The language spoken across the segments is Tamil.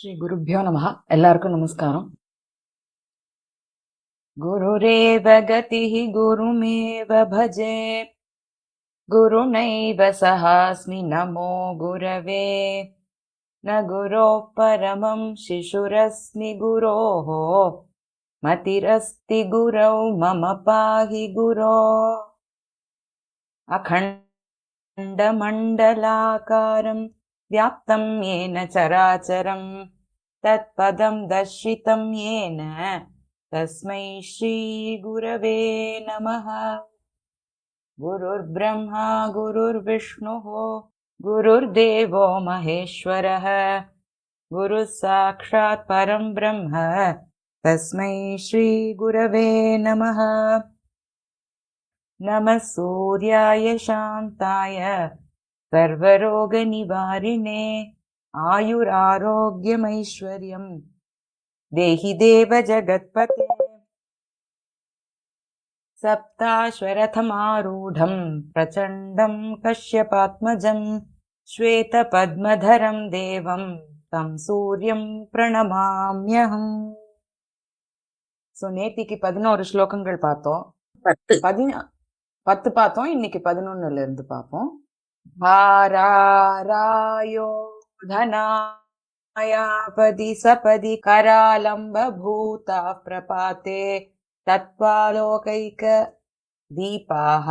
ஸ்ரீ குருப்யோ நமஹ. எல்லாருக்கும் நமஸ்காரம். குருரேவ கதிஹி குருமேவ பஜே குருணைவ சஹாஸ்மி நமோ குரவே ந குரோः பரமம் சிசுரஸ்மி குரோः மதிரஸ்தி குரௌ மம பாஹி குரோ அகண்டமண்டலாகாரம் व्याप्तं येन चराचरं तत्पदं दर्शितं येन तस्मै श्रीगुरवे नमः. गुरुर्ब्रह्मा गुरुर्विष्णुः गुरुर्देवो महेश्वरः गुरुः साक्षात् परं ब्रह्म तस्मै श्रीगुरवे नमः. नमः सूर्याय शान्ताय सर्वरोगनिवारिणे आयुरारोग्यमैश्वर्यं देहि देव जगत्पते. सप्ताश्वरथमारूढं प्रचण्डं कश्यपात्मजं श्वेतपद्मधरं देवं तं सूर्यं प्रणमाम्यहम्. நேத்திக்கு 11 ஸ்லோகங்கள் பார்த்தோம். 10 பார்த்தோம். இன்னைக்கு 11ல இருந்து பார்ப்போம். भारारायो धनायापदि सपदि करालम्ब भूता प्रपाते तत्त्वालोकैक दीपाः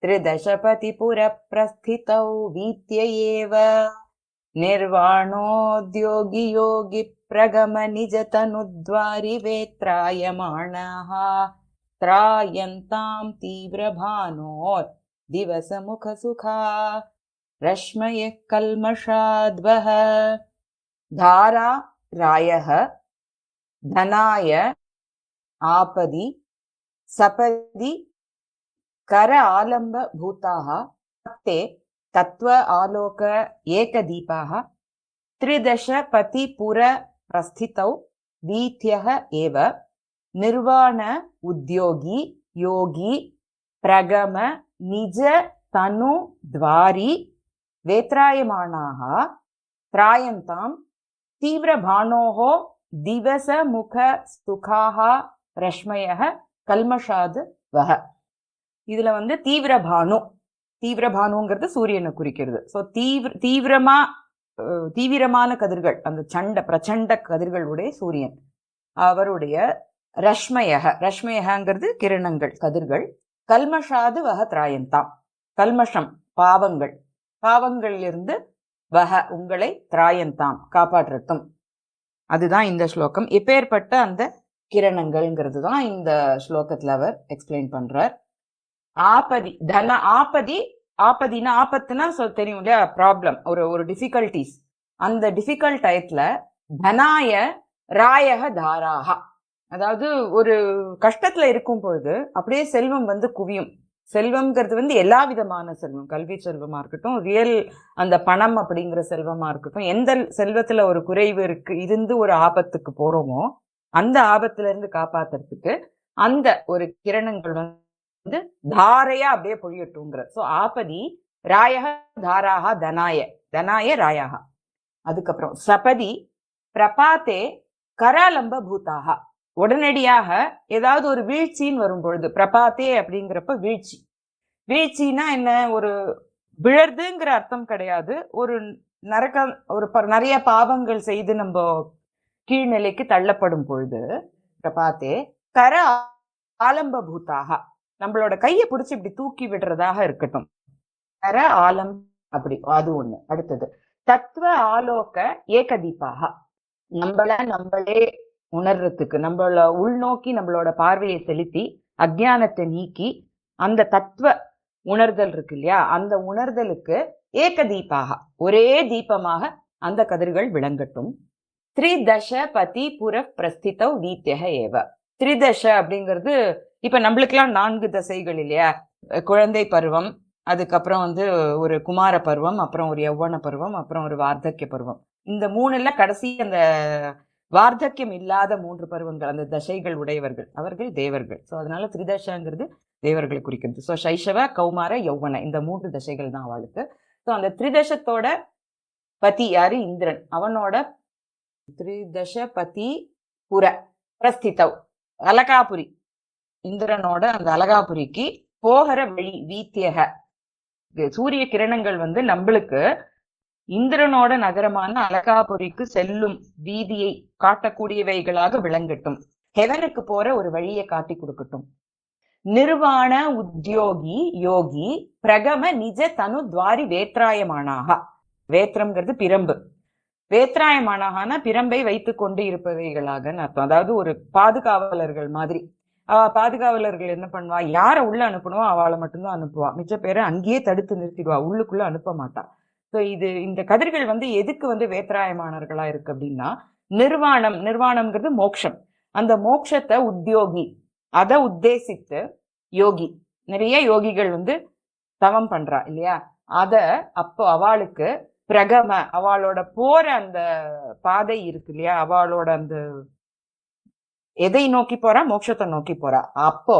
त्रिदशपतिपुरप्रस्थितौ वीत्य एव निर्वाणोद्योगि योगि प्रगम निजतनुद्वारि वेत्रायमाणाः त्रायन्तां तीव्रभानोर् दिवसमुखसुखा रश्मयः कल्मषाद्वः. धारा रायः धनाय आपदि सपदि कर आलम्ब भूताः ते तत्त्व आलोक एकदीपाः त्रिदशपतिपुर प्रस्थितौ वीथ्यः एव निर्वाण उद्योगी योगी प्रगम निज तनु द्वारि वेत्रायमाणाः त्रायन्तां तीव्रभानोः दिवस मुख सुखाः रश्मयः கல்மஷாத் வஹ. இதுல தீவிரபானுங்கிறது சூரியனை குறிக்கிறது. ஸோ தீவிரமான கதிர்கள், அந்த பிரச்சண்ட கதிர்களுடைய சூரியன், அவருடைய ரஷ்மயங்கிறது கிரணங்கள், கதிர்கள். கல்மஷாது வக திராயந்தாம், கல்மஷம் பாவங்களிலிருந்து வக உங்களை திராயந்தாம் காப்பாற்றட்டும். அதுதான் இந்த ஸ்லோகம். எப்பேற்பட்ட அந்த கிரணங்கள்ங்கிறது தான் இந்த ஸ்லோகத்துல அவர் எக்ஸ்பிளைன் பண்றார். ஆபதினா ஆபத்துனா தெரியும் இல்லையா, ப்ராப்ளம், ஒரு டிஃபிகல்டிஸ். அந்த டிஃபிகல்ட் டயத்துல தனாய ராயக தாராகா, அதாவது ஒரு கஷ்டத்துல இருக்கும் பொழுது அப்படியே செல்வம் குவியும். செல்வம்ங்கிறது எல்லா விதமான செல்வம், கல்வி செல்வமா இருக்கட்டும், ரியல் அந்த பணம் அப்படிங்கிற செல்வமா இருக்கட்டும், எந்த செல்வத்துல ஒரு குறைவு இருந்து ஒரு ஆபத்துக்கு போறோமோ அந்த ஆபத்துல இருந்து காப்பாத்துறதுக்கு அந்த ஒரு கிரணங்கள் தாரையா அப்படியே பொழியட்டுங்கிற. சோ ஆபதி ராயக தாராக தனாய ராயாக. அதுக்கப்புறம் சபதி பிரபாத்தே கராலம்ப பூதாக, உடனடியாக ஏதாவது ஒரு வீழ்ச்சின்னு வரும் பொழுது, பிரபாத்தே அப்படிங்கிறப்ப வீழ்ச்சின்னா என்ன, ஒரு விழறதுங்கிற அர்த்தம் கிடையாது. ஒரு நிறைய பாவங்கள் செய்து நம்ம கீழ்நிலைக்கு தள்ளப்படும் பொழுது பிரபாத்தே கர ஆலம்ப பூதாக, நம்மளோட கையை பிடிச்சி இப்படி தூக்கி விடுறதாக இருக்கட்டும். கர ஆலம் அப்படி, அது ஒண்ணு. அடுத்தது தத்துவ ஆலோக ஏகதீபாக, நம்மளே உணர்றதுக்கு, நம்மள உள்நோக்கி நம்மளோட பார்வையை செலுத்தி அஜ்ஞானத்தை நீக்கி அந்த தத்துவ உணர்தல் இருக்கு இல்லையா, அந்த உணர்தலுக்கு ஏக தீபாக, ஒரே தீபமாக அந்த கதிர்கள் விளங்கட்டும். திரிதச பதி புர பிரஸ்திதௌ வீத்யக ஏவ. திரிதச அப்படிங்கிறது இப்ப நம்மளுக்கெல்லாம் 4 தசைகள் இல்லையா, குழந்தை பருவம், அதுக்கப்புறம் ஒரு குமார பருவம், அப்புறம் ஒரு யௌவன பருவம், அப்புறம் ஒரு வார்த்தக்கிய பருவம். இந்த 3ல கடைசி அந்த வார்த்தக்கியம் இல்லாத 3 பருவங்கள், அந்த தசைகள் உடையவர்கள் அவர்கள் தேவர்கள். ஸோ அதனால திரிதசங்கிறது தேவர்களை குறிக்கிறது. ஸோ சைஷவ கௌமார யௌவன இந்த 3 தசைகள் தான் அவளுக்கு. ஸோ அந்த திரிதசத்தோட பதி யாரு, இந்திரன். அவனோட திரிதசபதி புர பிரஸ்திதவ். அலகாபுரி, இந்திரனோட அந்த அலகாபுரிக்கு போகிற வழி வீத்தியக. சூரிய கிரணங்கள் நம்மளுக்கு இந்திரனோட நகரமான அலகாபுரிக்கு செல்லும் வீதியை காட்டக்கூடியவைகளாக விளங்கட்டும். ஹெவனுக்கு போற ஒரு வழியை காட்டி கொடுக்கட்டும். நிர்வாண உத்யோகி யோகி பிரகம நிஜ தனு துவாரி வேத்ராயமானாக. வேத்திரம்ங்கிறது பிரம்பு. வேத்ராயமானாகனா பிரம்பை வைத்துக் கொண்டு இருப்பவைகளாக அர்த்தம். அதாவது ஒரு பாதுகாவலர்கள் மாதிரி. பாதுகாவலர்கள் என்ன பண்ணுவா, யார உள்ள அனுப்பணுவோ அவளை மட்டும்தான் அனுப்புவா, மிச்ச பேரை அங்கேயே தடுத்து நிறுத்திடுவா, உள்ளுக்குள்ள அனுப்ப மாட்டா. சோ இந்த கதிர்கள் எதுக்கு வேத்ராயமானர்களா இருக்கு அப்படின்னா, நிர்வாணம்ங்கிறது மோட்சம். அந்த மோட்சத்தை உத்தியோகி, அதை உத்தேசித்து யோகி, நிறைய யோகிகள் தவம் பண்றா இல்லையா, அத அப்போ அவளுக்கு பிரகம, அவளோட போற அந்த பாதை இருக்கு இல்லையா, அவளோட அந்த எதை நோக்கி போறா, மோட்சத்தை நோக்கி போறா. அப்போ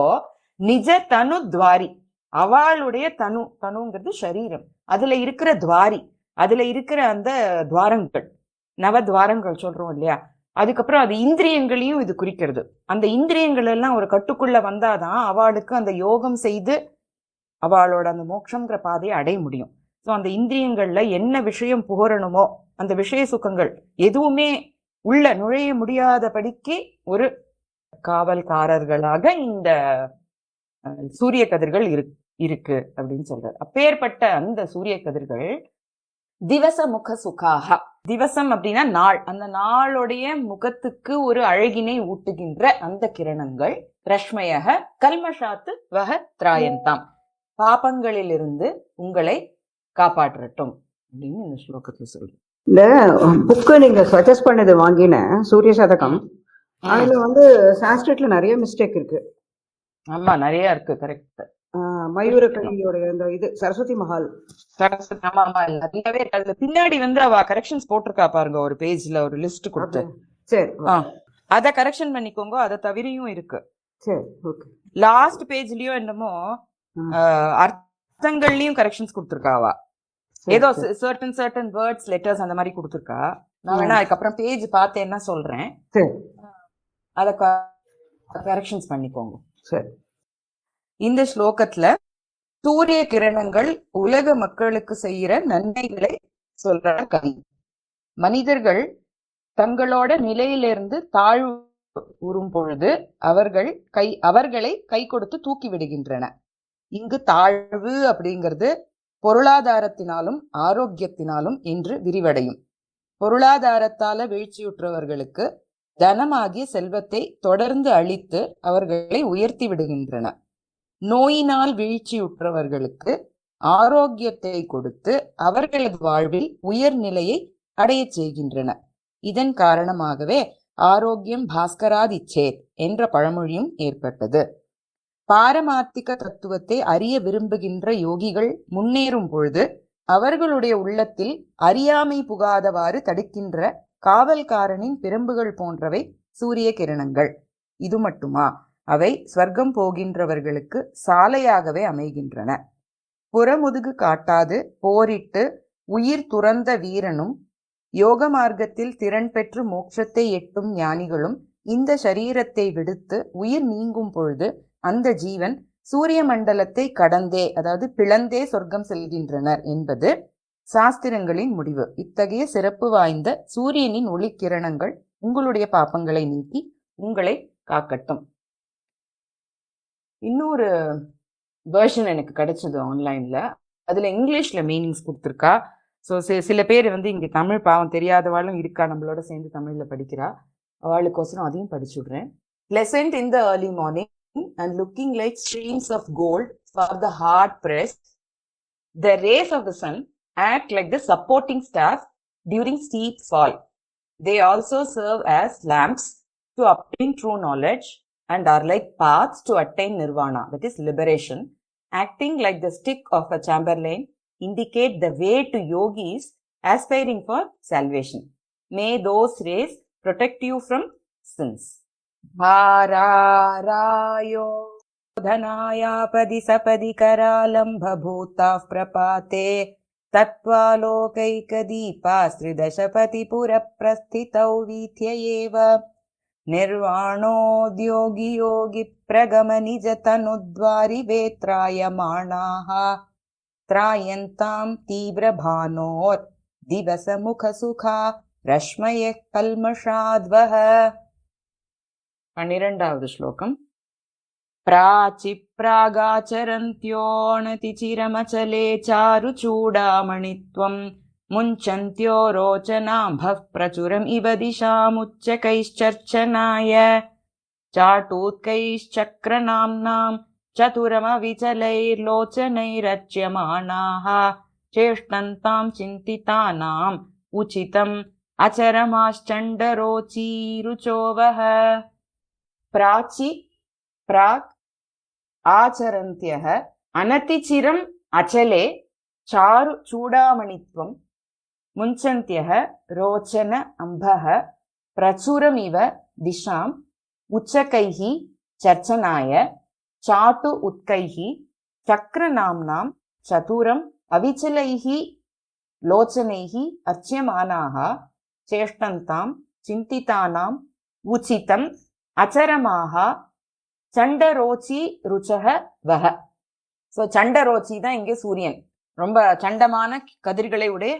நிஜ தனு துவாரி, அவளுடைய தனுங்கிறது சரீரம், அதுல இருக்கிற துவாரி, அதுல இருக்கிற அந்த துவாரங்கள், நவத்வாரங்கள் சொல்றோம் இல்லையா, அதுக்கப்புறம் அது இந்திரியங்களையும் இது குறிக்கிறது. அந்த இந்திரியங்கள் எல்லாம் ஒரு கட்டுக்குள்ள வந்தாதான் அவளுக்கு அந்த யோகம் செய்து அவளோட அந்த மோட்சம்ங்கிற பாதையை அடைய முடியும். ஸோ அந்த இந்திரியங்கள்ல என்ன விஷயம் புகழணுமோ அந்த விஷய சுகங்கள் எதுவுமே உள்ள நுழைய முடியாதபடிக்கு ஒரு காவல்காரர்களாக இந்த சூரிய கதிர்கள் இருக்கு அப்படின்னு சொல்றாரு. அப்பேற்பட்ட அந்த சூரிய கதிர்கள் திவச முக சுகாக, திவசம் அப்படின்னா நாள், அந்த நாளுடைய முகத்துக்கு ஒரு அழகினை ஊட்டுகின்ற அந்த கிரணங்கள் ரஷ்மயக கல்மஷாத்து வக திராயந்தாம், பாபங்களிலிருந்து உங்களை காப்பாற்றட்டும் அப்படின்னு இந்த ஸ்லோகத்துல சொல்றேன். இந்த புக்கு நீங்க சஜஸ்ட் பண்ணது வாங்கின சூரிய சதகம், அதுல சான்ஸ்கிரிட்ல நிறைய மிஸ்டேக் இருக்கு. ஆமா, நிறைய இருக்கு. கரெக்ட். மயூரக்கணியோட இந்த இது சரஸ்வதி மஹால், சரஸ்வதி, ஆமா ஆமா, நிறையவே இருக்கு. அதுல பின்னாடி அவ கரெக்ஷன்ஸ் போட்டிருக்கா பாருங்க, ஒரு பேஜ்ல ஒரு லிஸ்ட் கொடுத்து. சரி, அத கரெக்ஷன் பண்ணிக்கோங்க. அத தவிரையும் இருக்கு. சரி, ஓகே. லாஸ்ட் பேஜ்லயும் என்னமோ அர்த்தங்கள்லயும் கரெக்ஷன்ஸ் கொடுத்துருக்காவா, ஏதோ சர்டன் வேர்ட்ஸ் லெட்டர்ஸ் அந்த மாதிரி கொடுத்துருக்கா. நான் வேணா அதுக்கப்புறம் பேஜ் பார்த்தேன்னா சொல்றேன், அத கரெக்ஷன்ஸ் பண்ணிக்கோங்க. சரி. இந்த ஸ்லோகத்துல சூரிய கிரணங்கள் உலக மக்களுக்கு செய்யற நன்மைகளை சொல்ற கவி. மனிதர்கள் தங்களோட நிலையிலிருந்து தாழ்வு உறும் பொழுது அவர்களை கை கொடுத்து தூக்கி விடுகின்றன. இங்கு தாழ்வு அப்படிங்கிறது பொருளாதாரத்தினாலும் ஆரோக்கியத்தினாலும் என்று விரிவடையும். பொருளாதாரத்தால வீழ்ச்சியுற்றவர்களுக்கு தனமாகிய செல்வத்தை தொடர்ந்து அளித்து அவர்களை உயர்த்தி விடுகின்றன. நோயினால் வீழ்ச்சியுற்றவர்களுக்கு ஆரோக்கியத்தை கொடுத்து அவர்களது வாழ்வில் உயர்நிலையை அடையச் செய்கின்றன. இதன் காரணமாகவே ஆரோக்கியம் பாஸ்கராதிச்சேத் என்ற பழமொழியும் ஏற்பட்டது. பாரமார்த்திக தத்துவத்தை அறிய விரும்புகின்ற யோகிகள் முன்னேறும் பொழுது அவர்களுடைய உள்ளத்தில் அறியாமை புகாதவாறு தடுக்கின்ற காவல்காரனின் பிரம்புகள் போன்றவை சூரிய கிரணங்கள். இது மட்டுமா, அவை ஸ்வர்க்கம் போகின்றவர்களுக்கு சாலையாகவே அமைகின்றன. புறமுதுகு காட்டாது போரிட்டு உயிர் துறந்த வீரனும் யோக மார்க்கத்தில் திறன் பெற்று மோட்சத்தை எட்டும் ஞானிகளும் இந்த சரீரத்தை விடுத்து உயிர் நீங்கும் பொழுது அந்த ஜீவன் சூரிய மண்டலத்தை கடந்தே, அதாவது பிளந்தே சொர்க்கம் செல்கின்றனர் என்பது சாஸ்திரங்களின் முடிவு. இத்தகைய சிறப்பு வாய்ந்த சூரியனின் ஒளிக்கிரணங்கள் உங்களுடைய பாப்பங்களை நீக்கி உங்களை காக்கட்டும். இன்னொரு வெர்ஷன் எனக்கு கிடைச்சது ஆன்லைன்ல, அதுல இங்கிலீஷ்ல மீனிங்ஸ் கொடுத்துருக்கா. ஸோ சில பேர் இங்க தமிழ் பாவம் தெரியாதவாளும் இருக்கா, நம்மளோட சேர்ந்து தமிழ்ல படிக்கிறா, அவளுக்கோசரம் அதையும் படிச்சு விடுறேன். Pleasant in the early morning and looking like streams of gold for the hard pressed, the rays of the sun act like the supporting staff during steep fall. They also serve as lamps to obtain true knowledge and are like paths to attain nirvana, that is liberation. Acting like the stick of a chamberlain, indicate the way to yogis aspiring for salvation. May those rays protect you from sins. Bhararayo dhanaya padi sapadi karalambha bhutah prapate तत्त्वालोकैकदीपास्त्रिदशपतिपुरप्रस्थितौ वीथ्य एव निर्वाणोद्योगी योगी प्रगमनिजतनुद्वारिवेत्रायमाणाः त्रायन्तां तीव्रभानोर् दिवसमुखसुखा रश्मयः कल्मषाद्वः. 12வது श्लोकम्. प्राचिप्रागाचरन्त्योऽनतिचिरमचले चारुचूडामणित्वम् मुञ्चन्त्यो रोचनाम्भः प्रचुरम् इव दिशामुच्चकैश्चर्चनाय चाटूत्कैश्चक्रनाम्नाम् चतुरमविचलैर्लोचनैरच्यमाणाः चेष्टन्ताम् चिन्तितानाम् उचितम् अचरमाश्चण्डरोचीरुचोवः. प्राची प्राक् आचरन्त्यः अनतिचिरम् अचले चारु चूडामणित्वम् मुञ्चन्त्यः रोचन अम्भः प्रचुरमिव दिशाम् उच्चकैः चर्चनाय चाटु उत्कैः चक्रनाम्नां चतुरम् अविचलैः लोचनैः अर्च्यमानाः चेष्टन्तां चिन्तितानाम् उचितम् अचरमाः சண்டரோச்சி ருச்சக வக. ஸோ சண்டரோச்சி தான் இங்கே சூரியன், ரொம்ப சண்டமான கதிர்களை உடைய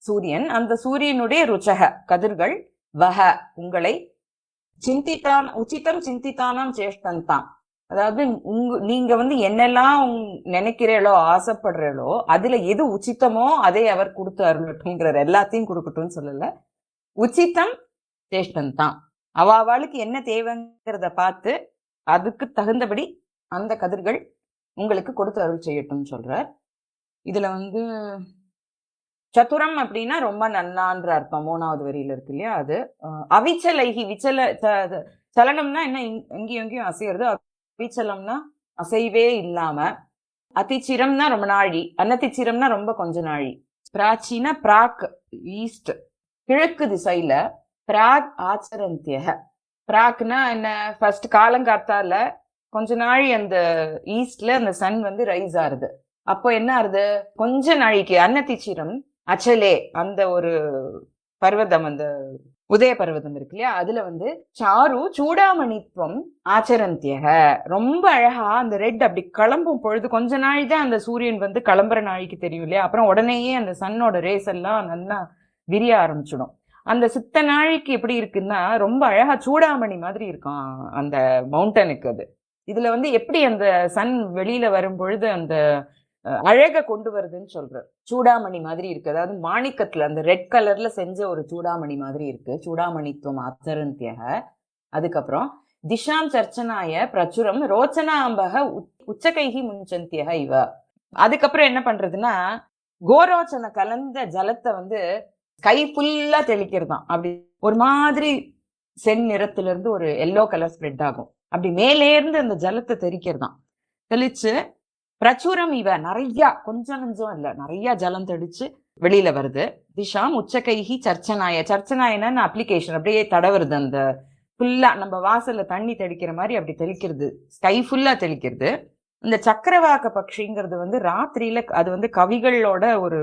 சூரியன். அந்த சூரியனுடைய ருச்சக கதிர்கள் வக உங்களை சிந்தித்தான் உச்சிதம் சிந்தித்தானாம் சேஷ்டந்தான். அதாவது நீங்க என்னெல்லாம் நினைக்கிறீங்களோ ஆசைப்படுறீங்களோ அதுல எது உச்சிதமோ அதை அவர் கொடுத்து அருளட்டும்ங்கிறார். எல்லாத்தையும் கொடுக்கட்டும்னு சொல்லல, உச்சிதம் சேஷ்டந்தான். அவளுக்கு என்ன தேவைங்கிறத பார்த்து அதுக்கு தகுந்தபடி அந்த கதிர்கள் உங்களுக்கு கொடுத்து அருள் செய்யட்டும் சொல்றார். இதுல சதுரம் அப்படின்னா ரொம்ப நன்னான்ற அர்த்தம் 3வது வரியில இருக்கு இல்லையா, அது அவிச்சலைகி. சலனம்னா என்ன, எங்கேயும் எங்கேயும் அசைறது. அவிச்சலம்னா அசைவே இல்லாம. அதிச்சிரம்னா ரொம்ப நாழி, அன்னதிச்சிரம்னா ரொம்ப கொஞ்ச நாழி. பிராச்சீன பிராக் ஈஸ்ட் கிழக்கு திசையில. பிராக் ஆச்சரந்தியக, பிராக்னா என்ன, ஃபர்ஸ்ட் காலங்காத்தால கொஞ்ச நாழி அந்த ஈஸ்ட்ல அந்த சன் ரைஸ் ஆறுது. அப்போ என்ன ஆறுது, கொஞ்ச நாளைக்கு அன்னதிச்சிரம் அச்சலே அந்த ஒரு பர்வதம், அந்த உதய பர்வதம் இருக்கு இல்லையா, அதுல சாரு சூடாமணித்துவம் ஆச்சரந்தியக, ரொம்ப அழகா அந்த ரெட் அப்படி கிளம்பும் பொழுது கொஞ்ச நாள் தான் அந்த சூரியன் கிளம்புற நாளைக்கு தெரியும் இல்லையா, அப்புறம் உடனேயே அந்த சன்னோட ரேஸ் எல்லாம் நல்லா விரிய ஆரம்பிச்சிடும். அந்த சித்த நாளைக்கு எப்படி இருக்குன்னா ரொம்ப அழகா சூடாமணி மாதிரி இருக்கும் அந்த மவுண்டனுக்கு. அது இதுல எப்படி அந்த சன் வெளியில வரும் பொழுது அந்த அழக கொண்டு வருதுன்னு சொல்ற. சூடாமணி மாதிரி இருக்கு, அதாவது மாணிக்கத்துல அந்த ரெட் கலர்ல செஞ்ச ஒரு சூடாமணி மாதிரி இருக்கு. சூடாமணித்துவம் ஆச்சரந்தியக. அதுக்கப்புறம் திஷாம் சர்ச்சனாய பிரச்சுரம் ரோச்சனாம்பக உச்சகைகி முன்சந்தியக இவ. அதுக்கப்புறம் என்ன பண்றதுன்னா கோரோச்சனை கலந்த ஜலத்தை கை ஃபுல்லா தெளிக்கிறதாம். அப்படி ஒரு மாதிரி சென் நிறத்துல இருந்து ஒரு எல்லோ கலர் ஸ்ப்ரெட் ஆகும். அப்படி மேலே இருந்து அந்த ஜலத்தை தெளிக்கிறதாம். தெளிச்சு பிரச்சுரம் இவ நிறைய, கொஞ்சம் கொஞ்சம் இல்ல, நிறைய ஜலம் தெளிச்சு வெளியில வருது. திஷாம் உச்சகைகி சர்ச்சனாய. சர்ச்சனாயன அப்ளிகேஷன், அப்படியே தடவுறது. அந்த ஃபுல்லா நம்ம வாசல்ல தண்ணி தெளிக்கிற மாதிரி அப்படி தெளிக்கிறது, ஸ்கை ஃபுல்லா தெளிக்கிறது. இந்த சக்கரவாக்க பட்சிங்கிறது ராத்திரியில, அது கவிகளோட ஒரு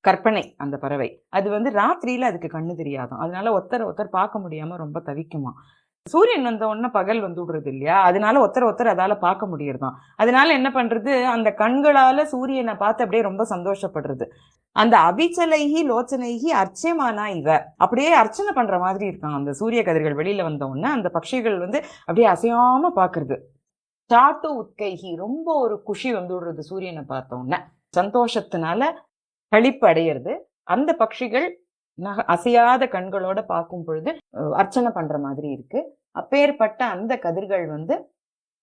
கற்பனை. அந்த பறவை அது ராத்திரியில அதுக்கு கண்ணு தெரியாதான், அதனால ஒருத்தர் பார்க்க முடியாம ரொம்ப தவிக்குமா. சூரியன் வந்த உடனே பகல் விடுறது இல்லையா, அதனால ஒருத்தர் அதால பார்க்க முடியறதாம். அதனால என்ன பண்றது, அந்த கண்களால சூரியனை பார்த்து அப்படியே ரொம்ப சந்தோஷப்படுறது. அந்த அபிச்சலைகி லோச்சனைகி அர்ச்சமானா இவ, அப்படியே அர்ச்சனை பண்ற மாதிரி இருக்கான். அந்த சூரிய கதிர்கள் வெளியில வந்த உடனே அந்த பட்சிகள் அப்படியே அசையாம பாக்குறது. சாட்டு உட்கைகி, ரொம்ப ஒரு குஷி விடுறது சூரியனை பார்த்த உடனே, சந்தோஷத்தினால கழிப்பு அடையிறது. அந்த பட்சிகள் அசையாத கண்களோட பார்க்கும் பொழுது அர்ச்சனை பண்ற மாதிரி இருக்கு. அப்பேற்பட்ட அந்த கதிர்கள்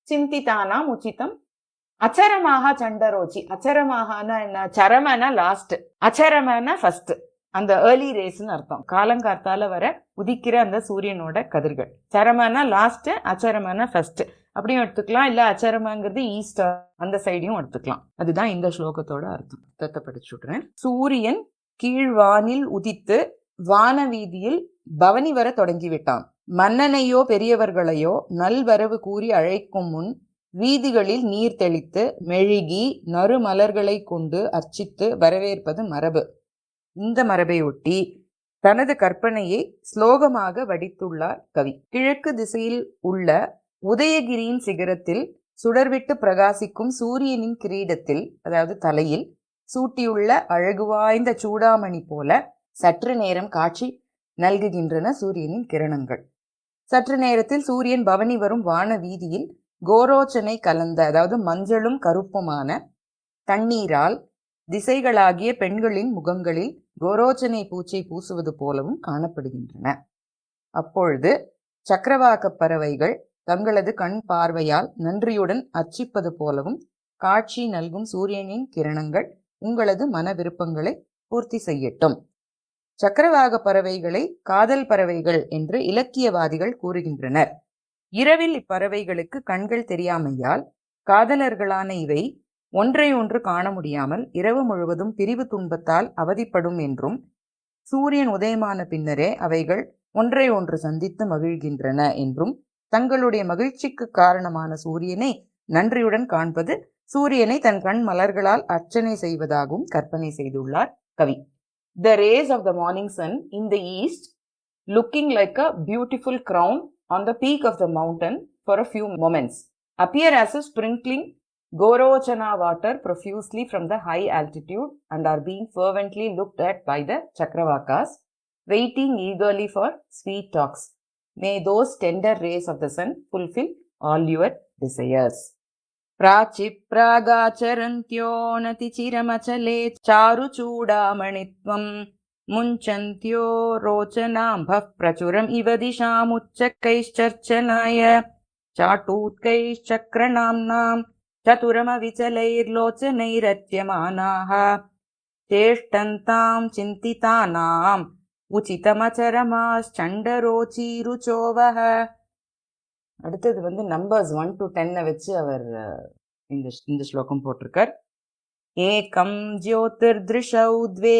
சிந்தித்தானாம் உச்சிதம் அச்சரமாக சண்டரோச்சி. அச்சரமாகனா என்ன, சரமனா லாஸ்ட், அச்சரமனா ஃபர்ஸ்ட். அந்த ஏர்லி ரேஸ்ன்னு அர்த்தம், காலங்காத்தால வர உதிக்கிற அந்த சூரியனோட கதிர்கள். சரமனா லாஸ்ட், அச்சரமனா ஃபர்ஸ்ட் அப்படியும் எடுத்துக்கலாம். இல்ல அச்சரமங்கிறது ஈஸ்ட் அந்த சைடையும் எடுத்துக்கலாம். அதுதான் இந்த ஸ்லோகத்தோட அர்த்தம். அர்த்தத்தை படிச்சு விடுறேன். சூரியன் கீழ்வானில் உதித்து வானவீதியில் பவனி வர தொடங்கிவிட்டான். மன்னனையோ பெரியவர்களையோ நல்வரவு கூறி அழைக்கும் முன் வீதிகளில் நீர் தெளித்து மெழுகி நறுமலர்களை கொண்டு அர்ச்சித்து வரவேற்பது மரபு. இந்த மரபை ஒட்டி தனது கற்பனையை ஸ்லோகமாக வடித்துள்ளார் கவி. கிழக்கு திசையில் உள்ள உதயகிரியின் சிகரத்தில் சுடர்விட்டு பிரகாசிக்கும் சூரியனின் கிரீடத்தில், அதாவது தலையில் சூட்டியுள்ள அழகு வாய்ந்த சூடாமணி போல சற்று நேரம் காட்சி நல்குகின்றன சூரியனின் கிரணங்கள். சற்று நேரத்தில் சூரியன் பவனி வரும் வான வீதியில் கோரோச்சனை கலந்த, அதாவது மஞ்சளும் கருப்புமான தண்ணீரால் திசைகளாகிய பெண்களின் முகங்களில் கோரோச்சனை பூச்சை பூசுவது போலவும் காணப்படுகின்றன. அப்பொழுது சக்கரவாக்க பறவைகள் தங்களது கண் பார்வையால் நன்றியுடன் அர்ச்சிப்பது போலவும் காட்சி நல்கும் சூரியனின் கிரணங்கள் உங்களது மன விருப்பங்களை பூர்த்தி செய்யட்டும். சக்கரவாக பறவைகளை காதல் பறவைகள் என்று இலக்கியவாதிகள் கூறுகின்றனர். இரவில் இப்பறவைகளுக்கு கண்கள் தெரியாமையால் காதலர்களான இவை ஒன்றை ஒன்று காண முடியாமல் இரவு முழுவதும் பிரிவு துன்பத்தால் அவதிப்படும் என்றும், சூரியன் உதயமான பின்னரே அவைகள் ஒன்றை ஒன்று சந்தித்து மகிழ்கின்றன என்றும், தங்களுடைய மகிழ்ச்சிக்கு காரணமான சூரியனை நன்றியுடன் காண்பது சூரியனை தன் கண் மலர்களால் அர்ச்சனை செய்வதாகவும் கற்பனை செய்துள்ளார் கவி. The rays of the morning sun in the east, looking like a beautiful crown on the peak of the mountain for a few moments, appear as a sprinkling Gorochana water profusely from the high altitude and are being fervently looked at by the Chakravakas, waiting eagerly for sweet talks. May those tender rays of the sun fulfill all your desires. प्राचिप्रागाचरन्त्यो नतिचिरमचले चारुचूडामणित्वं मुञ्चन्त्यो रोचनाम्भः प्रचुरम् इव दिशामुच्चकैश्चर्चनाय चाटूत्कैश्चक्रनाम्नां चतुरमविचलैर्लोचनैरत्यमानाः चेष्टन्तां चिन्तितानाम् உச்சிதமச்சரமாச்சண்டரோச்சீருச்சோவஹ. அடுத்தது நம்பர்ஸ் 1 to 10 வச்சு அவர் இந்த ஸ்லோகம் போட்டிருக்கார். ஏகம் ஜோதிர்திருஷௌ த்வே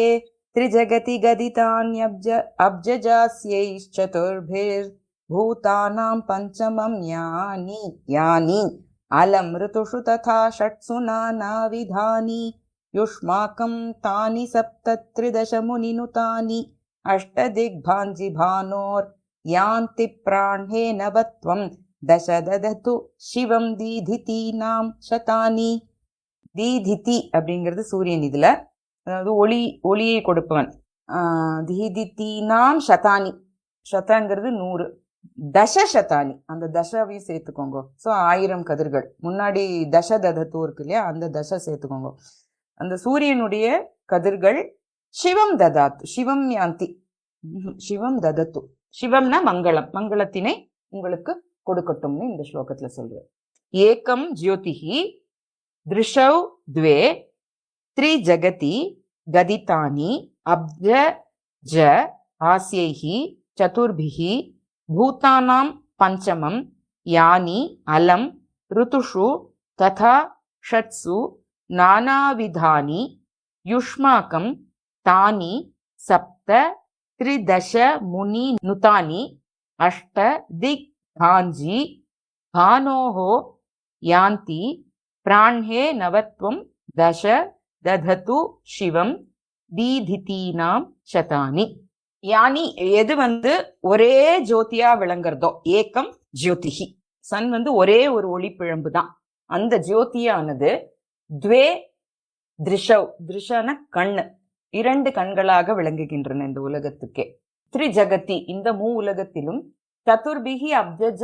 த்ரிஜகதி கதிதான்யப்ஜஜாஸ்யைச்சதுர்பிர் பூதானாம் பஞ்சமம் யானி யானி அலம் ரிதுஷு ததா ஷட்சு நானாவிதானி யுஷ்மாகம் தானி சப்தத்ரிதச முனினுதானி அஷ்டதிக்பாஞ்சி பானோர் யாந்தி பிராணே நவத்வம் தச ததது சிவம் தீதிதீனாம் சதானி. தீதிதி அப்படிங்கிறது சூரியன், இதுல அதாவது ஒளியை கொடுப்பவன். தீதிதீனாம் சதானி, சதாங்கிறது 100, தச சதானி அந்த தசவையும் சேர்த்துக்கோங்க. ஸோ 1000 கதிர்கள். முன்னாடி தச ததத்து இருக்கு இல்லையா, அந்த தச சேர்த்துக்கோங்க. அந்த சூரியனுடைய கதிர்கள் சிவம் ததாத்து, சிவம் யாந்தி, சிவம் ததத்து, சிவம்னா மங்களம், மங்களத்தினை உங்களுக்கு கொடுக்கட்டும்னு இந்த ஸ்லோகத்துல சொல்றார். ஏகம் ஜோதிஹி திருஷௌ த்வே த்ரி ஜகதி கதிதானி அப்ஜ ஜ ஆஸ்யைஹி சதுர்பிஹி பூதானாம் பஞ்சமம் யானி அலம் ருதுஷு ததா ஷட்சு நானாவிதானி யுஷ்மாகம் தானி சப்த த்ரிதச முனி நுதானி அஷ்ட திக் பாஞ்சி பானோஹோ யாந்தி பிராணே நவத்வம் தச ததது சிவம் தீதிதீனாம் சதானி. யானி எது ஒரே ஜோதியா விளங்குறதோ, ஏகம் ஜோதிஹி, சன் ஒரே ஒரு ஒளிப்பிழம்பு தான். அந்த ஜோதியானது த்வே திருஷவ், திருஷன கண்ணு, 2 கண்களாக விளங்குகின்றன இந்த உலகத்துக்கே. த்ரிஜகதி இந்த உலகத்திலும், சதுர்பிகி அப்ஜஜ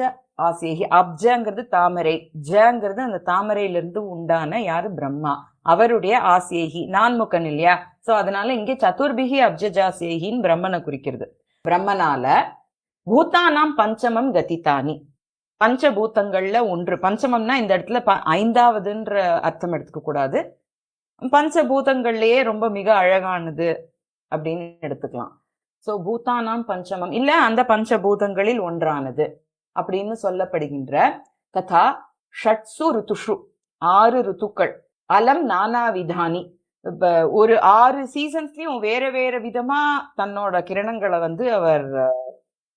ஆசேகி, அப்ஜங்கிறது தாமரை, ஜங்கிறது அந்த தாமரையிலிருந்து உண்டான யாரு, பிரம்மா, அவருடைய ஆசேகி நான்முகன் இல்லையா. சோ அதனால இங்கே சதுர்பிகி அப்ஜஜாசேகின்னு பிரம்மனை குறிக்கிறது. பிரம்மனால பூதானாம் பஞ்சமம் கதிதானி, பஞ்சபூதங்கள்ல 1, பஞ்சமம்னா இந்த இடத்துல 5வதுன்ற அர்த்தம் எடுத்துக்க கூடாது. பஞ்சபூதங்கள்லயே ரொம்ப மிக அழகானது அப்படின்னு எடுத்துக்கலாம். சோ பூதானாம் பஞ்சமம் இல்ல அந்த பஞ்சபூதங்களில் ஒன்றானது அப்படின்னு சொல்லப்படுகின்ற ததா ஷட்சு ருதுஷு 6 ருத்துக்கள், அலம் நானாவிதானி, இப்ப ஒரு 6 சீசன்ஸ்லயும் வேற வேற விதமா தன்னோட கிரணங்களை அவர்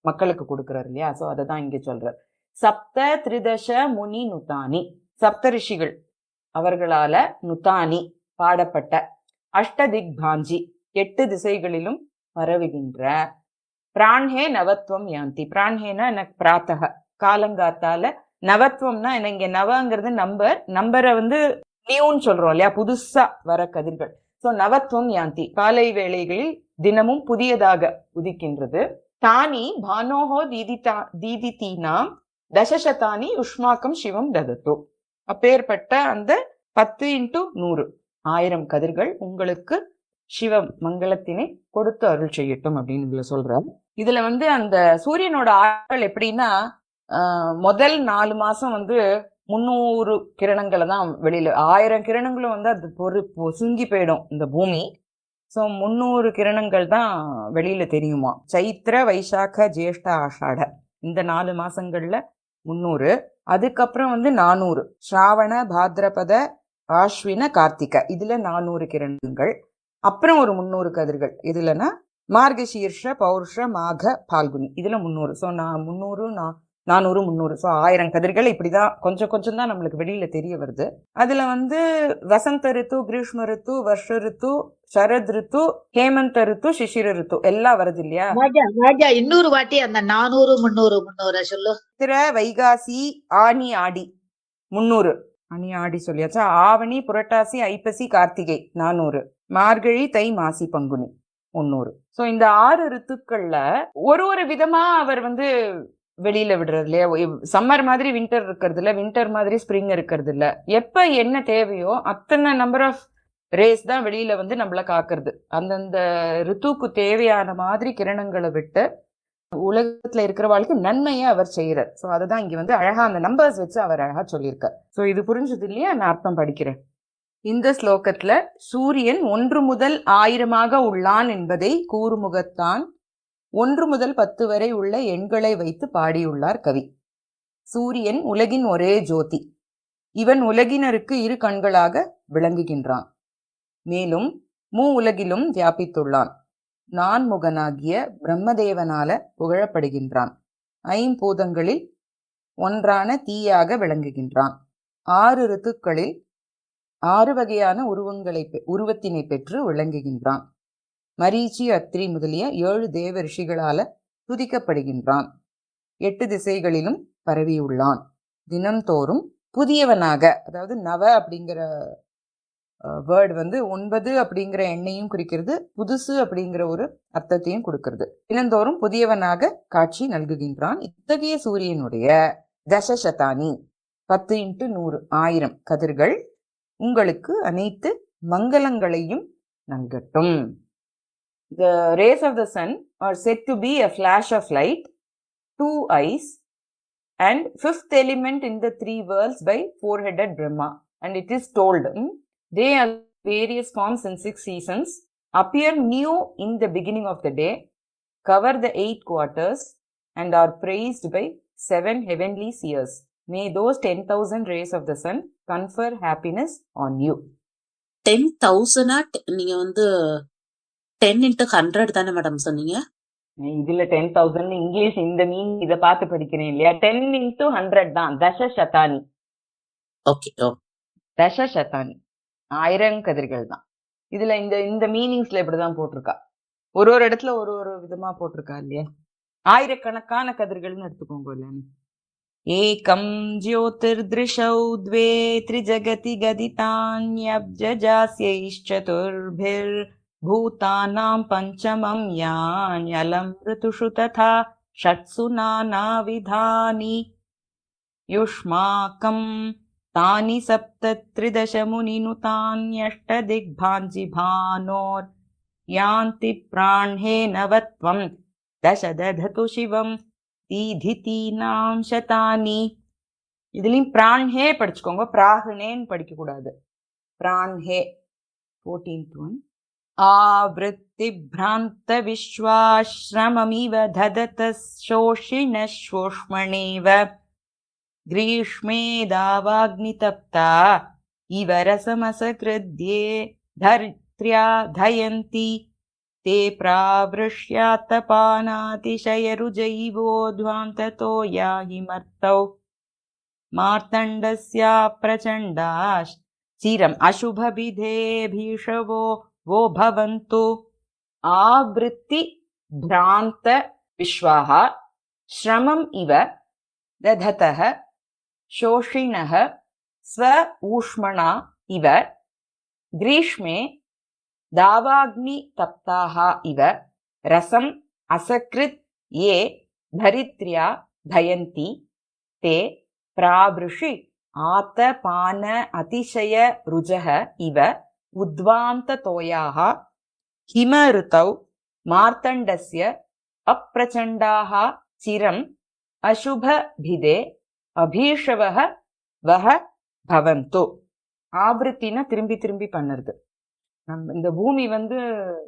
மக்களுக்கு கொடுக்கிறார் இல்லையா. சோ அததான் இங்க சொல்றார். சப்த த்ரிதச முனி நுதானி, சப்தரிஷிகள் அவர்களால நுதானி பாடப்பட்ட அஷ்டதிக்பாஞ்சி 8 திசைகளிலும் பரவுகின்ற பிராண்ஹே நவத்வம் யாந்தி. பிராண்ஹேனா எனக்கு பிராத்தக காலங்காத்தால, நவத்வம்னா இங்க நவங்கிறது நம்பரை வந்து நியூன்னு சொல்றோம் இல்லையா, புதுசா வர கதிர்கள். சோ நவத்வம் யாந்தி, காலை வேளைகளில் தினமும் புதியதாக உதிக்கின்றது. தானி பானோஹோ தீதிதீனாம் தசசதானி உஷ்மாக்கம் சிவம் ததத்து. அப்பேற்பட்ட அந்த 10 × 100 1000 கதிர்கள் உங்களுக்கு சிவ மங்களத்தினை கொடுத்து அருள் செய்யட்டும் அப்படின்னு இதுல சொல்றாரு. இதுல வந்து அந்த சூரியனோட ஆற்றல் எப்படின்னா, முதல் 4 மாசம் வந்து 300 கிரணங்களை தான் வெளியில, 1000 கிரணங்களும் வந்து அது பொசுங்கி போயிடும் இந்த பூமி. ஸோ 300 கிரணங்கள் தான் வெளியில தெரியுமா. சைத்திர வைசாக்க ஜேஷ்ட ஆஷாட இந்த 4 மாசங்கள்ல 300, அதுக்கப்புறம் வந்து 400 ஸ்ராவண பாத்ரபத ஆஸ்வின கார்த்திகை இதுல 400 கிரணங்கள், அப்புறம் ஒரு 300 கதிர்கள் இதுலனா மார்கசீர்ஷ பௌர்ஷ மாக பால்குனி இதுல 300. ஸோ 300 400 300 ஸோ 1000 கதிர்கள் இப்படிதான் கொஞ்சம் கொஞ்சம் தான் நம்மளுக்கு வெளியில தெரிய வருது. அதுல வந்து வசந்த ரித்து, கிரீஷ்ம ரித்து, வர்ஷ ரித்து, சரத் ரித்து, ஹேமந்த ரித்து, சிசிர ரித்து எல்லாம் வருது இல்லையா. இன்னொரு வாட்டி அந்த 400 300 சொல்லு. சித்திர வைகாசி ஆனி ஆடி 300, ஆனி ஆடி சொல்லியாச்சா. ஆவணி புரட்டாசி ஐப்பசி கார்த்திகை 400, மார்கழி தை மாசி பங்குனி 300. ஸோ இந்த 6 ரித்துக்கள்ல ஒரு விதமா அவர் வந்து வெளியில விடுறது இல்லையா. சம்மர் மாதிரி வின்டர் இருக்கிறது இல்ல, வின்டர் மாதிரி ஸ்ப்ரிங் இருக்கிறது இல்ல. எப்ப என்ன தேவையோ அத்தனை நம்பர் ஆஃப் ரேஸ் தான் வெளியில வந்து நம்மள காக்குறது. அந்தந்த ரித்துக்கு தேவையான மாதிரி கிரணங்களை விட்டு உலகத்துல இருக்கிறவாளுக்கு நன்மையை அவர் செய்யறார். ஸோ அதுதான் இங்க வந்து அழகா அந்த நம்பர்ஸ் வச்சு அவர் அழகா சொல்லியிருக்கார். ஸோ இது புரிஞ்சது இல்லையா, நான் அர்த்தம் படிக்கிறேன். இந்த ஸ்லோகத்துல சூரியன் 1 முதல் 1000 உள்ளான் என்பதை கூறுமுகத்தான் 1 முதல் 10 வரை உள்ள எண்களை வைத்து பாடியுள்ளார் கவி. சூரியன் உலகின் ஒரே ஜோதி. இவன் உலகினருக்கு 2 கண்களாக விளங்குகின்றான். மேலும் உலகிலும் வியாபித்துள்ளான். நான்முகனாகிய பிரம்மதேவனால புகழப்படுகின்றான். 5 பூதங்களில் ஒன்றான தீயாக விளங்குகின்றான். 6 ரித்துக்களில் 6 வகையான உருவத்தினை பெற்று விளங்குகின்றான். மரீச்சி, அத்ரி முதலிய 7 தேவ ரிஷிகளால துதிக்கப்படுகின்றான். 8 திசைகளிலும் பரவியுள்ளான். தினம்தோறும் புதியவனாக, அதாவது நவ அப்படிங்கிற வேர்டு வந்து 9 அப்படிங்கிற எண்ணையும் குறிக்கிறது, புதுசு அப்படிங்கிற ஒரு அர்த்தத்தையும் கொடுக்கிறது. தினந்தோறும் புதியவனாக காட்சி நல்குகின்றான். இத்தகைய சூரியனுடைய தசசதானி 10 × 100 1000 கதிர்கள் உங்களுக்கு அனைத்து மங்களங்களையும் நல்கட்டும். The rays of the sun are said to be a flash of light, 2 eyes, and 5th element in the 3 worlds by 4-headed Brahma. And it is told, they are various forms in 6 seasons, appear new in the beginning of the day, cover the 8 quarters, and are praised by 7 heavenly seers. May those 10,000 rays of the sun confer happiness on you. 10,000 நீங்க வந்து 10 × 100 தானே மேடம் சொன்னீங்க? இதுல 10,000 இங்கிலீஷ் இந்த மீன் இத பார்த்து படிக்கிறேன் இல்லையா. 10 × 100 தான் தசசதானி. ஓகே, தசசதானி 1000 கதிர்கள் தான். இதுல இந்த மீனிங்ஸ்ல இப்படிதான் போட்டிருக்கா. ஒரு இடத்துல ஒரு விதமா போட்டிருக்கா இல்லையா. ஆயிரக்கணக்கான கதிர்கள்னு எடுத்துக்கோங்க இல்ல. ஏகம் ஜோதிர்திருஷௌ த்வே த்ரிஜகதி கதிதான்யப்ஜஜாஸ்யைஷ்சதுர்பிர் பூதானாம் பஞ்சமம் யான்யலம் ரிதுஷு ததா ஷட்சு நானாவிதானி யுஷ்மாகம் தானி சப்தத்ரிதச முனினுதான்யஷ்டதிக்பாஞ்சி பானோர் யாந்தி பிராண்ஹே நவத்வம் தசததது சிவம் தீதிதீனாம் சதானி. இதுலயும் பிராண்ஹே படிச்சுக்கோங்க, பிராஹ்னேன்னு படிக்க கூடாது. பிராண்ஹே 14th one. आवृत्ति भ्रांत विश्वाश्रममिव ददत शोषिणश्वोष्मणेव ग्रीष्मेदावाग्नितप्ता इव रसमसकृद्ये धरित्र्या धयन्ति ते प्रावृष्यातपानातिशयरुजैवोध्वान्ततो याहि मर्तौ मार्तण्डस्या प्रचण्डाश् चिरम् अशुभविधे भीषवो वो भवन्तु आवृत्ति भ्रान्त विश्वाः श्रमम् इव दधतः शोषिणः स्व ऊष्मणा इव ग्रीष्मे दावाग्नितप्ताः इव रसम् असकृत् ये धरित्र्या धयन्ति ते प्रावृषि आतपान अतिशय रुजः इव उद्वान्ततोयाः हिम ऋतौ मार्तण्डस्य अप्रचण्डाः चिरम् अशुभभिदे अभीषवः वह भवन्तु. ஆவೃத்தினா திரும்பி திரும்பி பண்ணுறது. நம்ம இந்த பூமி வந்து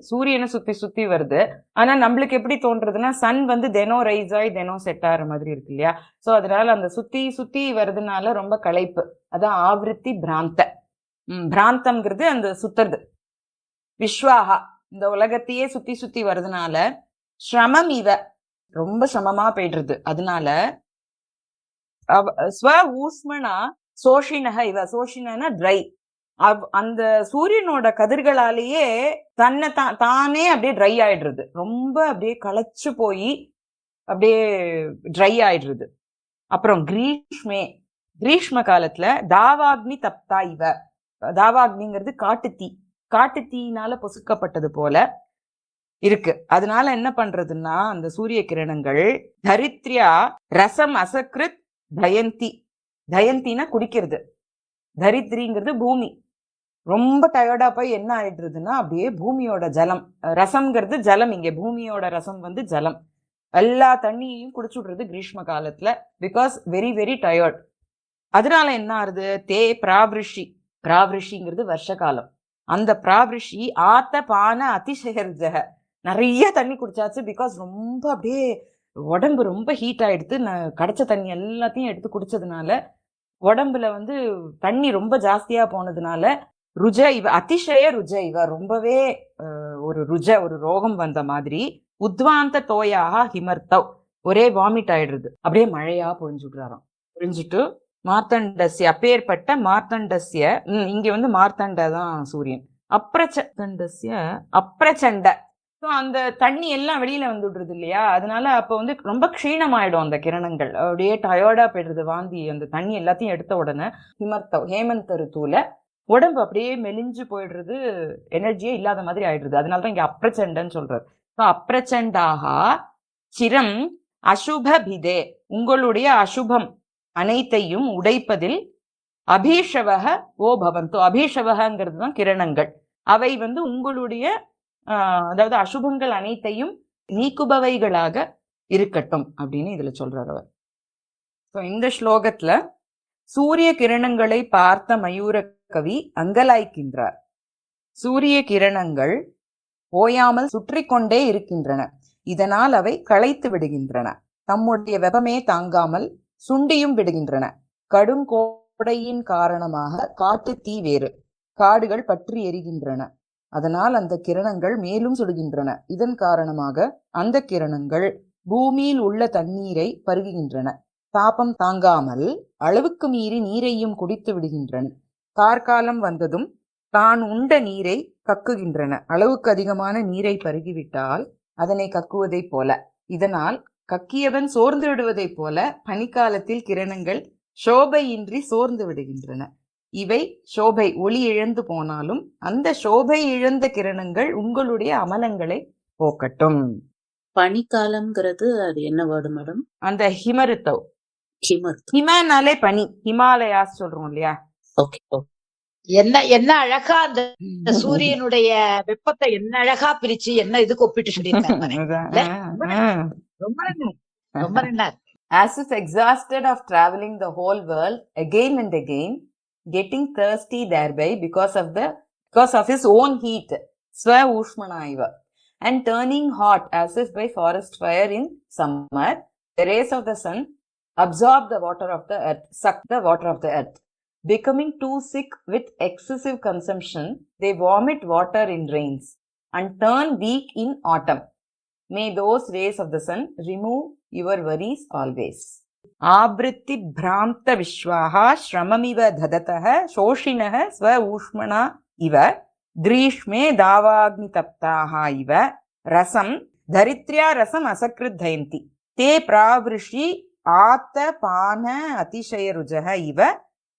சூரியனை சுத்தி சுத்தி வருது. ஆனா நம்மளுக்கு எப்படி தோன்றதுன்னா சன் வந்து தினம் ரைஸ் ஆகி தினம் செட் ஆகிற மாதிரி இருக்கு இல்லையா? ஸோ அதனால அந்த சுத்தி சுத்தி வருதுனால ரொம்ப களைப்பு. அதான் ஆவೃತ್ತಿ பிராந்த. பிராந்தம்ங்கிறது அந்த சுத்துறது. விஸ்வாகா இந்த உலகத்தையே சுத்தி சுத்தி வருதுனால ஸ்ரமம் இவ ரொம்ப சிரமமா போயிடுறது. அதனால ஸ்வ ஊஷ்மனா சோஷினக இவ, சோஷினா ட்ரை, அந்த சூரியனோட கதிர்களாலேயே தன்னை தானே அப்படியே ட்ரை ஆயிடுறது. ரொம்ப அப்படியே களைச்சு போய் அப்படியே ட்ரை ஆயிடுறது. அப்புறம் கிரீஷ்ம காலத்துல தாவாக்னி தப்தா இவ, தாவாக்னிங்கிறது காட்டுத்தீ, காட்டுத்தீனால பொசுக்கப்பட்டது போல இருக்கு. அதனால என்ன பண்றதுன்னா அந்த சூரிய கிரணங்கள் தரித்ரியா ரசம் அசக்ருத் தயந்தி, தயந்தினா குடிக்கிறது, தரித்ரிங்கிறது பூமி, ரொம்ப டயர்டா போய் என்ன ஆயிடுறதுன்னா அப்படியே பூமியோட ஜலம், ரசம்ங்கிறது ஜலம், இங்க பூமியோட ரசம் வந்து ஜலம், எல்லா தண்ணியையும் குடிச்சுடுறது கிரீஷ்ம காலத்துல. Because very very tired. அதனால என்ன ஆகுது, தே பிராவிருஷி, பிராவிருஷிங்கிறது வருஷ காலம், அந்த பிராவிருஷி ஆத்த பான அதிசயர்ஜக, நிறைய தண்ணி குடிச்சாச்சு. பிகாஸ் ரொம்ப அப்படியே உடம்பு ரொம்ப ஹீட் ஆயிடுத்து, கிடைச்ச தண்ணி எல்லாத்தையும் எடுத்து குடிச்சதுனால உடம்புல வந்து தண்ணி ரொம்ப ஜாஸ்தியா போனதுனால ருஜ இவ, அதிசய ருஜ இவ, ரொம்பவே ஒரு ருஜ, ஒரு ரோகம் வந்த மாதிரி. உத்வாந்த தோயாக ஹிமர்த்தவ், ஒரே வாமிட் ஆயிடுறது, அப்படியே மழையா பொழிஞ்சுடுறாராம். பொழிஞ்சிட்டு மார்த்தண்டஸ்ய, அப்பேற்பட்ட மார்த்தண்டஸ்ய, இங்க வந்து மார்த்தண்ட தான் சூரியன், அப்ரச்சண்டஸ்ய அப்ரச்சண்ட, அந்த தண்ணி எல்லாம் வெளியில வந்துடுறது இல்லையா? அதனால அப்ப வந்து ரொம்ப க்ஷீணமாயிடும் அந்த கிரணங்கள், அப்படியே டயர்டா போயிடுறது, வாந்தி, அந்த தண்ணி எல்லாத்தையும் எடுத்த உடனே ஹிமர்த்தவ், ஹேமந்த ருத்துல உடம்பு அப்படியே மெலிஞ்சு போயிடுறது, எனர்ஜியே இல்லாத மாதிரி ஆயிடுறது. அதனாலதான் இங்க அப்ரச்சண்டன்னு சொல்றாரு. அப்ரச்சண்டாக சிரம் அசுபபிதே, உங்களுடைய அசுபம் அனைத்தையும் உடைப்பதில் அபீஷவக ஓ பவந்தோ, அபீஷவகங்கிறது தான் கிரணங்கள், அவை வந்து உங்களுடைய அதாவது அசுபங்கள் அனைத்தையும் நீக்குபவைகளாக இருக்கட்டும் அப்படின்னு இதுல சொல்றார் அவர். இந்த ஸ்லோகத்துல சூரிய கிரணங்களை பார்த்த மயூர கவி அங்கலாய்க்கின்றார். சூரிய கிரணங்கள் ஓயாமல் சுற்றி கொண்டே இருக்கின்றன, இதனால் அவை களைத்து விடுகின்றன, தம்முடைய வெப்பமே தாங்காமல் சுண்டியும் விடுகின்றன. கடும் கோடையின் காரணமாக காட்டு தீ வேறு, காடுகள் பற்றி எரிகின்றன, அதனால் அந்த கிரணங்கள் மேலும் சுடுகின்றன. இதன் காரணமாக அந்த கிரணங்கள் பூமியில் உள்ள தண்ணீரை பருகுகின்றன, தாபம் தாங்காமல் அளவுக்கு மீறி நீரையும் குடித்து விடுகின்றன. கார்காலம் வந்ததும் தான் உண்ட நீரை கக்குகின்றன, அளவுக்கு அதிகமான நீரை பருகிவிட்டால் அதனை கக்குவதை போல. இதனால் கக்கியவன் சோர்ந்து விடுவதைப் போல பனிக்காலத்தில் கிரணங்கள் சோபையின்றி சோர்ந்து விடுகின்றன. இவை சோபை, ஒளி இழந்து போனாலும் அந்த சோபை இழந்த கிரணங்கள் உங்களுடைய அமலங்களை போக்கட்டும். பனிக்காலம்ங்கிறது அது என்ன வேர்டு மேடம்? அந்த ஹிமருத்தவ், ஹிமனாலே பனி, ஹிமாலயாஸ் சொல்றோம் இல்லையா? ஓகே. என்ன அழகா அந்த சூரியனுடைய வெப்பத்தை என்ன அழகா பிரிச்சு என்ன இதுக்கு ஒப்பிட்டு சொல்லியிருக்காங்க. ரொம்ப நல்லா. As if exhausted of traveling the whole world again and again, getting thirsty thereby because of his own heat, swa ushmanaiva, and turning hot as if by forest fire in summer, the rays of the sun absorb the water of the earth, suck the water of the earth. Becoming too sick with excessive consumption, they vomit water in rains and turn weak in autumn. May those rays of the sun remove your worries always. ஆப்ருத்தி பிராந்த விஸ்வாஹ ஸ்ரமமிவ தததஹ சோஷிணஹ ஸ்வ ஊஷ்மணா இவ கிரீஷ்மே தாவாக்னி தப்தாஹ இவ ரசம் தரித்ர்யா ரசம் அசக்ருத்தயந்தி தே பிராவிருஷி ஆத்த பான அதிசய ருஜக இவ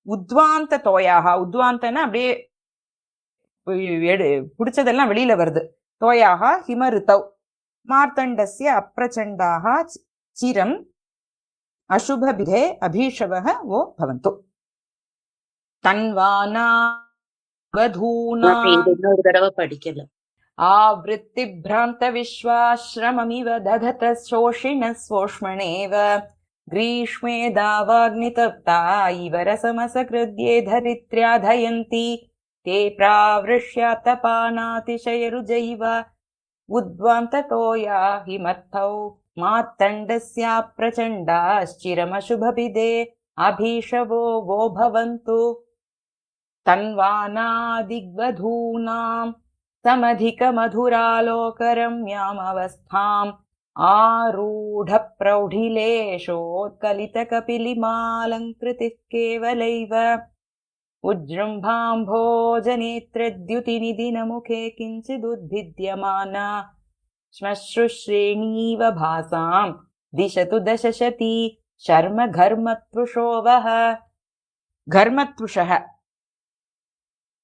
உத்வாந்த தோயாக. உத்வாந்தன அப்படியே புடிச்சதெல்லாம் வெளியில வருது. தோயாக ஹிமருத்தவ் மார்த்தண்டஸ்ய அப்ரச்சண்டாக சிரம் அசுபபிதே அபீஷவஹ ஓ பவந்து. தன்வானா வதூனா இன்னொரு தடவை படிக்கல. ஆவ்ருத்தி பிராந்த விஸ்வாஸ்ரமமிவ ததத சோஷிண ஸ்வோஷ்மணேவ கிரீஷ்மே தாவாக்னி தப்தா இவ ரசமசக்ருத்யே தரித்ர்யா தயந்தி தே பிராவ்ருஷ்யாத்தபானாதிசயருஜைவ உத்வாந்ததோயா ஹிமர்த்தௌ மார்த்தண்டஸ்யா பிரச்சண்டாश्चिरमशुभभिदे अभीषवो वो भवन्तु. तन्वानादिग्वधूनां समधिकमधुरालोकरम्यामवस्थाम् आरूढप्रौढिलेशोत्कलितकपिलिमालङ्कृतिः केवलैव उज्जृम्भाम्भोजनेत्रद्युतिनिदिनमुखे किञ्चिदुद्भिद्यमाना श्मश्रुश्रेणीव भासाम् दिशतु दशशती शर्म घर्मत्वुषोवः. கர்மத்வுஷக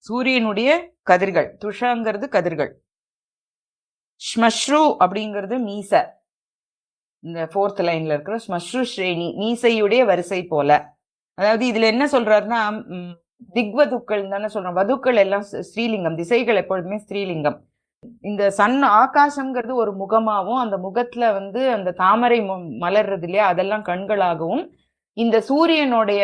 சூரியனுடைய கதிர்கள், துஷங்கிறது கதிர்கள், ஸ்மஸ்ரு அப்படிங்கிறது மீச. இந்த 4th லைன்ல இருக்கிற ஸ்மஸ்ரு ஸ்ரேணி மீசையுடைய வரிசை போல. அதாவது இதுல என்ன சொல்றாருன்னா திக்வதுக்கள் தானே சொல்றோம். வதுக்கள் எல்லாம் ஸ்ரீலிங்கம், திசைகள் எப்பொழுதுமே ஸ்ரீலிங்கம். இந்த சன் ஆகாசம்ங்கிறது ஒரு முகமாகவும், அந்த முகத்துல அந்த தாமரை மலர்றது இல்லையா, அதெல்லாம் கண்களாகவும், இந்த சூரியனுடைய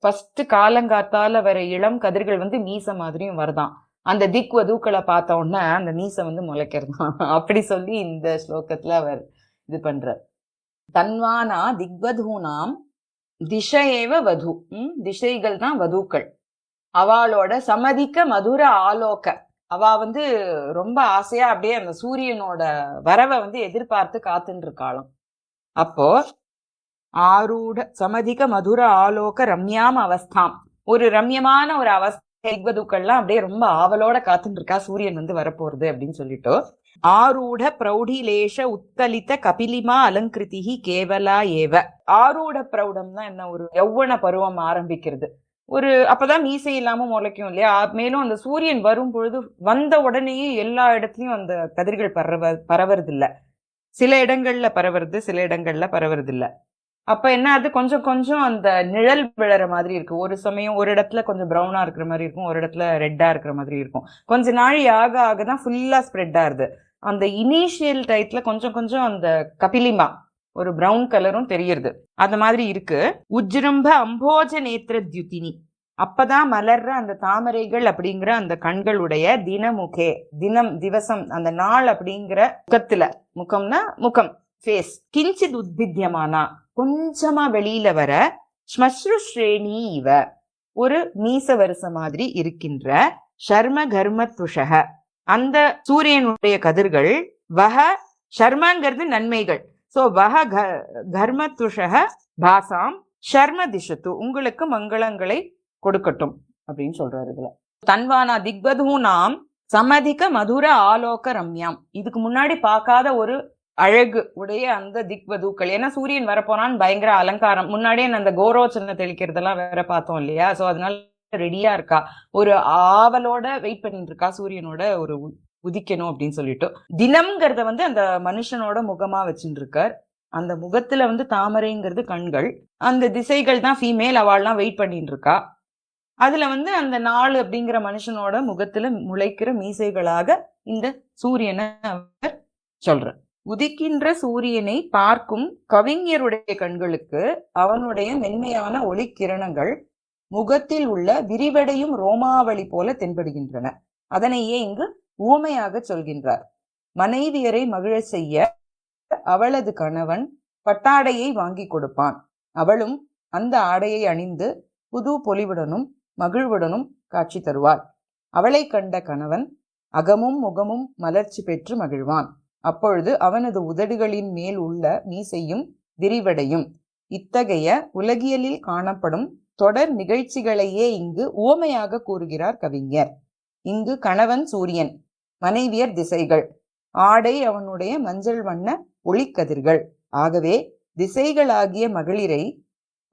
ஃபர்ஸ்ட் காலங்காத்தால வர இளம் கதிர்கள் மீச மாதிரியும் வருதான். அந்த திக்வதுக்களை பார்த்த உடனே அந்த மீச முளைக்கிறதான். அப்படி சொல்லி இந்த ஸ்லோகத்துல அவர் இது பண்றார். தன்வானா திக்வதூனாம் திசையேவ வது, திசைகள் தான் வதுக்கள். அவளோட சமதிக்க மதுர ஆலோக, அவ ரொம்ப ஆசையா அப்படியே அந்த சூரியனோட வரவை எதிர்பார்த்து காத்துட்டு இருக்காளாம். அப்போ ஆரூட சமதிக மதுர ஆலோக ரம்யாம் அவஸ்தாம், ஒரு ரம்யமான ஒரு அவஸ்தைவதுக்கள்லாம் அப்படியே ரொம்ப ஆவலோட காத்துட்டு இருக்கா சூரியன் வரப்போறது அப்படின்னு சொல்லிட்டு. ஆரூட பிரௌடிலேஷ உத்கலித கபிலிமா அலங்கிருதி கேவலா ஏவ. ஆரூட பிரௌடம் தான் என்ன, ஒரு யௌவன பருவம் ஆரம்பிக்கிறது. ஒரு அப்பதான் மீசை இல்லாம முளைக்கும் இல்லையா. மேலும் அந்த சூரியன் வரும் பொழுது வந்த உடனேயே எல்லா இடத்துலயும் அந்த கதிர்கள் பரவறது இல்ல. சில இடங்கள்ல பரவுறது, சில இடங்கள்ல பரவறது இல்ல. அப்ப என்ன, அது கொஞ்சம் கொஞ்சம் அந்த நிழல் விழற மாதிரி இருக்கு. ஒரு சமயம் ஒரு இடத்துல கொஞ்சம் ப்ரௌனா இருக்கிற மாதிரி இருக்கும், ஒரு இடத்துல ரெட்டா இருக்கிற மாதிரி இருக்கும். கொஞ்ச நாள் ஆக ஆகதான் ஃபுல்லா ஸ்ப்ரெட் ஆகுது. அந்த இனிஷியல் டைத்துல கொஞ்சம் கொஞ்சம் அந்த கபிலிமா ஒரு பிரவுன் கலரும் தெரியுது. அந்த மாதிரி இருக்கு. உஜ்ஜிரும்ப அம்போஜ நேத்திர தியுதினி, அப்பதான் மலர்ற அந்த தாமரைகள் அப்படிங்கிற அந்த கண்களுடைய தினமுகே, தினம் திவசம் அந்த நாள் அப்படிங்கிற முகத்துல, முகம்னா முகம் ஃபேஸ், கிஞ்சித் உத்பித்யமானா கொஞ்சமா வெளியில வர, ஸ்மஸ்ரு ஸ்ரேணி இவ ஒரு மீச வரிசை மாதிரி இருக்கின்ற, ஷர்ம கர்ம துஷக அந்த சூரியனுடைய கதிர்கள், வஹ ஷர்மங்கிறது நன்மைகள், சோ வஹ கர்ம துஷக பாசாம் ஷர்ம திஷத்து உங்களுக்கு மங்களங்களை கொடுக்கட்டும் அப்படின்னு சொல்றாரு இதுல. தன்வானா திக்வதூனாம் சமதிக மதுர ஆலோக ரம்யாம், இதுக்கு முன்னாடி பார்க்காத ஒரு அழகு உடைய அந்த திக்வதுக்கள். ஏன்னா சூரியன் வரப்போனான்னு பயங்கர அலங்காரம். முன்னாடியே அந்த கோரோச்சனை தெளிக்கிறதெல்லாம் வேற பார்த்தோம் இல்லையா. சோ அதனால ரெடியா இருக்கா, ஒரு ஆவலோட வெயிட் பண்ணிட்டு இருக்கா சூரியனோட ஒரு உதிக்கணும் அப்படின்னு சொல்லிட்டு. தினம்ங்கிறத அந்த மனுஷனோட முகமா வச்சுட்டு இருக்கார். அந்த முகத்துல தாமரைங்கிறது கண்கள், அந்த திசைகள் தான் ஃபீமேல், அவள்லாம் வெயிட் பண்ணிட்டு இருக்கா. அதுல அந்த நாள் அப்படிங்கிற மனுஷனோட முகத்துல முளைக்கிற மீசைகளாக இந்த சூரியனை அவர் சொல்றார். உதிக்கின்ற சூரியனை பார்க்கும் கவிஞருடைய கண்களுக்கு அவனுடைய மென்மையான ஒளி கிரணங்கள் முகத்தில் உள்ள விரிவடையும் ரோமாவளி போல தென்படுகின்றன. அதனையே இங்கு ஊமையாக சொல்கின்றார். மனைவியரை மகிழ செய்ய அவளது கணவன் பட்டாடையை வாங்கி கொடுப்பான். அவளும் அந்த ஆடையை அணிந்து புது பொலிவுடனும் மகிழ்வுடனும் காட்சி தருவாள். அவளை கண்ட கணவன் அகமும் முகமும் மலர்ச்சி பெற்று மகிழ்வான். அப்பொழுது அவனது உதடுகளின் மேல் உள்ள மீசையும் விரிவடையும். இத்தகைய உலகியலில் காணப்படும் தொடர் நிகழ்ச்சிகளையே இங்கு உவமையாக கூறுகிறார் கவிஞர். இங்கு கணவன் சூரியன், மனைவியர் திசைகள், ஆடை அவனுடைய மஞ்சள் வண்ண ஒளிக்கதிர்கள். ஆகவே திசைகளாகிய மகளிரை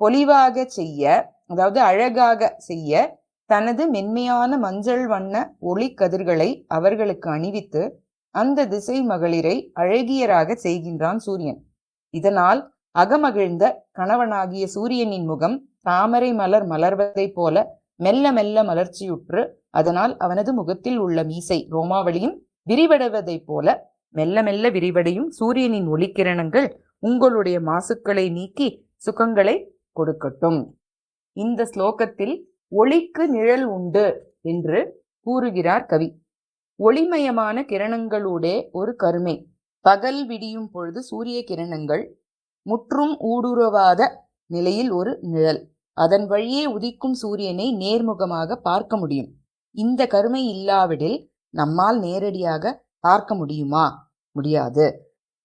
பொலிவாக செய்ய, அதாவது அழகாக செய்ய, தனது மென்மையான மஞ்சள் வண்ண ஒளிக்கதிர்களை அவர்களுக்கு அணிவித்து அந்த திசை மகளிரை அழகியராக செய்கின்றான் சூரியன். இதனால் அகமகிழ்ந்த கணவனாகிய சூரியனின் முகம் தாமரை மலர் மலர்வதைப் போல மெல்ல மெல்ல மலர்ச்சியுற்று, அதனால் அவனது முகத்தில் உள்ள மீசை ரோமாவளியும் விரிவடைவதைப் போல மெல்ல மெல்ல விரிவடையும் சூரியனின் ஒளிக்கிரணங்கள் உங்களுடைய மாசுக்களை நீக்கி சுகங்களை கொடுக்கட்டும். இந்த ஸ்லோகத்தில் ஒளிக்கு நிழல் உண்டு என்று கூறுகிறார் கவி. ஒளிமயமான கிரணங்களூடே ஒரு கருமை. பகல் விடியும் பொழுது சூரிய கிரணங்கள் முற்றும் ஊடுருவாத நிலையில் ஒரு நிழல். அதன் வழியே உதிக்கும் சூரியனை நேர்முகமாக பார்க்க முடியும். இந்த கருமை இல்லாவிடில் நம்மால் நேரடியாக பார்க்க முடியுமா? முடியாது.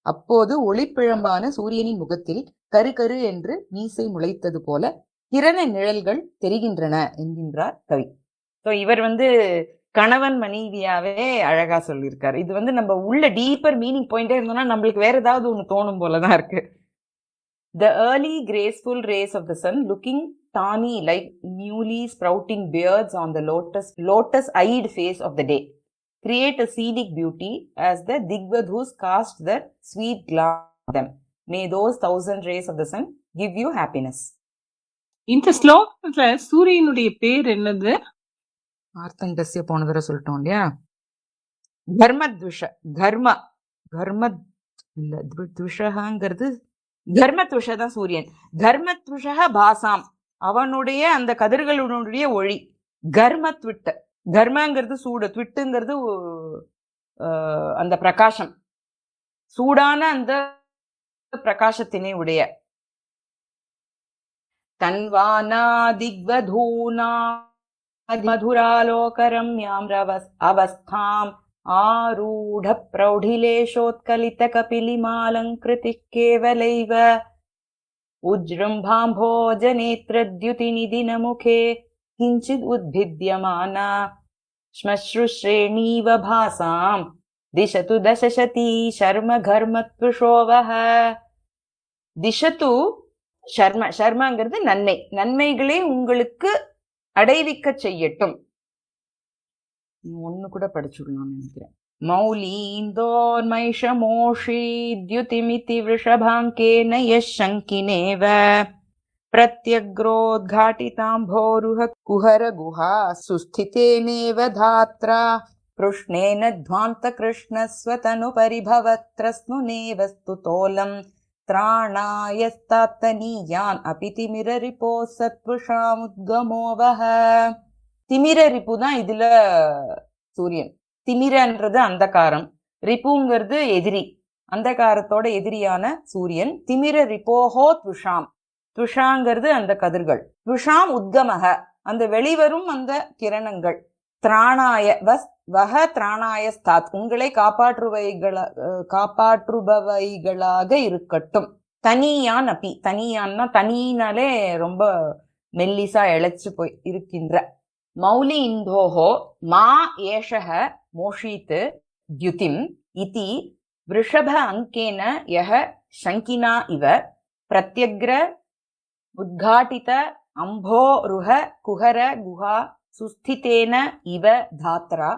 அப்போது ஒளிப்பிழம்பான சூரியனின் முகத்தில் கரு கரு என்று மீசை முளைத்தது போல கிரண நிழல்கள் தெரிகின்றன என்கின்றார் கவி. ஸோ இவர் கணவன் மனைவியாவே அழகா சொல்லியிருக்காரு. இது நம்ம உள்ள டீப்பர் மீனிங் போயிட்டே இருந்தோம்னா நம்மளுக்கு வேற ஏதாவது ஒண்ணு தோணும் போலதான் இருக்கு. The early graceful rays of the sun, looking tawny like newly sprouting beards on the lotus-eyed face of the day, create a scenic beauty as the Digvadhus cast their sweet glance on them. May those 1,000 rays of the sun give you happiness. இந்த ஸ்லோகத்துல சூரியனுடைய பேர் என்னது? ஆர்த்தங்கசிய போன தடவை சொல்லிட்டோம் இல்லையா? தர்மத்விஷ, துஷங்கிறது தர்மத்விஷ தான் சூரியன். தர்மத்விஷ பாசாம், அவனுடைய அந்த கதிர்களுடைய ஒளி. கர்மத்விட்ட, கர்மங்கிறது சூடு, த்விட்டுங்கிறது அந்த பிரகாசம், சூடான அந்த பிரகாசத்தினை உடைய. தன்வானா திக்வதூனா மதுராலோகரம்யாம் அவஸ்தாம் ஆரூட பிரௌಢிலேஷோத்கலித கபிலிமாலங்கிருதி கேவலைவ உஜ்ரும்பாம்போஜநேத்ரத்யுதிநிதினமுகே கிஞ்சித் உத்பித்யமானா ஸ்மஸ்ருஸ்ரேணீவ பாசாம் திசது தசசதி சர்ம கர்மத்விஷோவஹ. திசது ஷர்ம, ஷர்மங்கிறது நன்மை, நன்மைகளை உங்களுக்கு அடைவிக்க செய்யட்டும். ஒண்ணு கூட படிச்சுடணும்னு நினைக்கிறேன். மௌலீந்தோர் மைஷமோஷீத்யுதிமிதி விஷபாங்கேன யஷங்கினேவ பிரத்யக்ரோத்காட்டிதாம்போருஹ குஹர குஹா சுஸ்திதேனேவ தாத்ரா கிருஷ்ணேன த்வாந்த கிருஷ்ணஸ்வதனு பரிபவத்ரஸ்னுநேவ ஸ்துதோலம் திராணாயஸ்தாத்தனீயான் அபிதிமிரரிபோ சத்வஷாமுத்கமோவஹ. திமிர ரிப்பு தான் இதுல சூரியன். திமிரன்றது அந்தகாரம், ரிப்புங்கிறது எதிரி, அந்தகாரத்தோட எதிரியான சூரியன். திமிர ரிப்போஹோ த்விஷாம், த்விஷாங்கிறது அந்த கதிர்கள். த்விஷாம் உத்கமக, அந்த வெளிவரும் அந்த கிரணங்கள். திராணாய வஹ திராணாய ஸ்தாத், உங்களை காப்பாற்றுபவைகளாக இருக்கட்டும். தனியான் அப்பி, தனியான்னா தனியினாலே ரொம்ப மெல்லிசா இழைச்சு போய் இருக்கின்ற. மௌலி இந்தோஹோ மா ஏஷக மோஷீத் த்யுதிம் இதி விருஷப அங்கேன யஹ சங்கினா இவ பிரத்யக்ர உத்காட்டித அம்போருஹ குஹர குஹா சுஸ்திதேன இவ தாத்ரா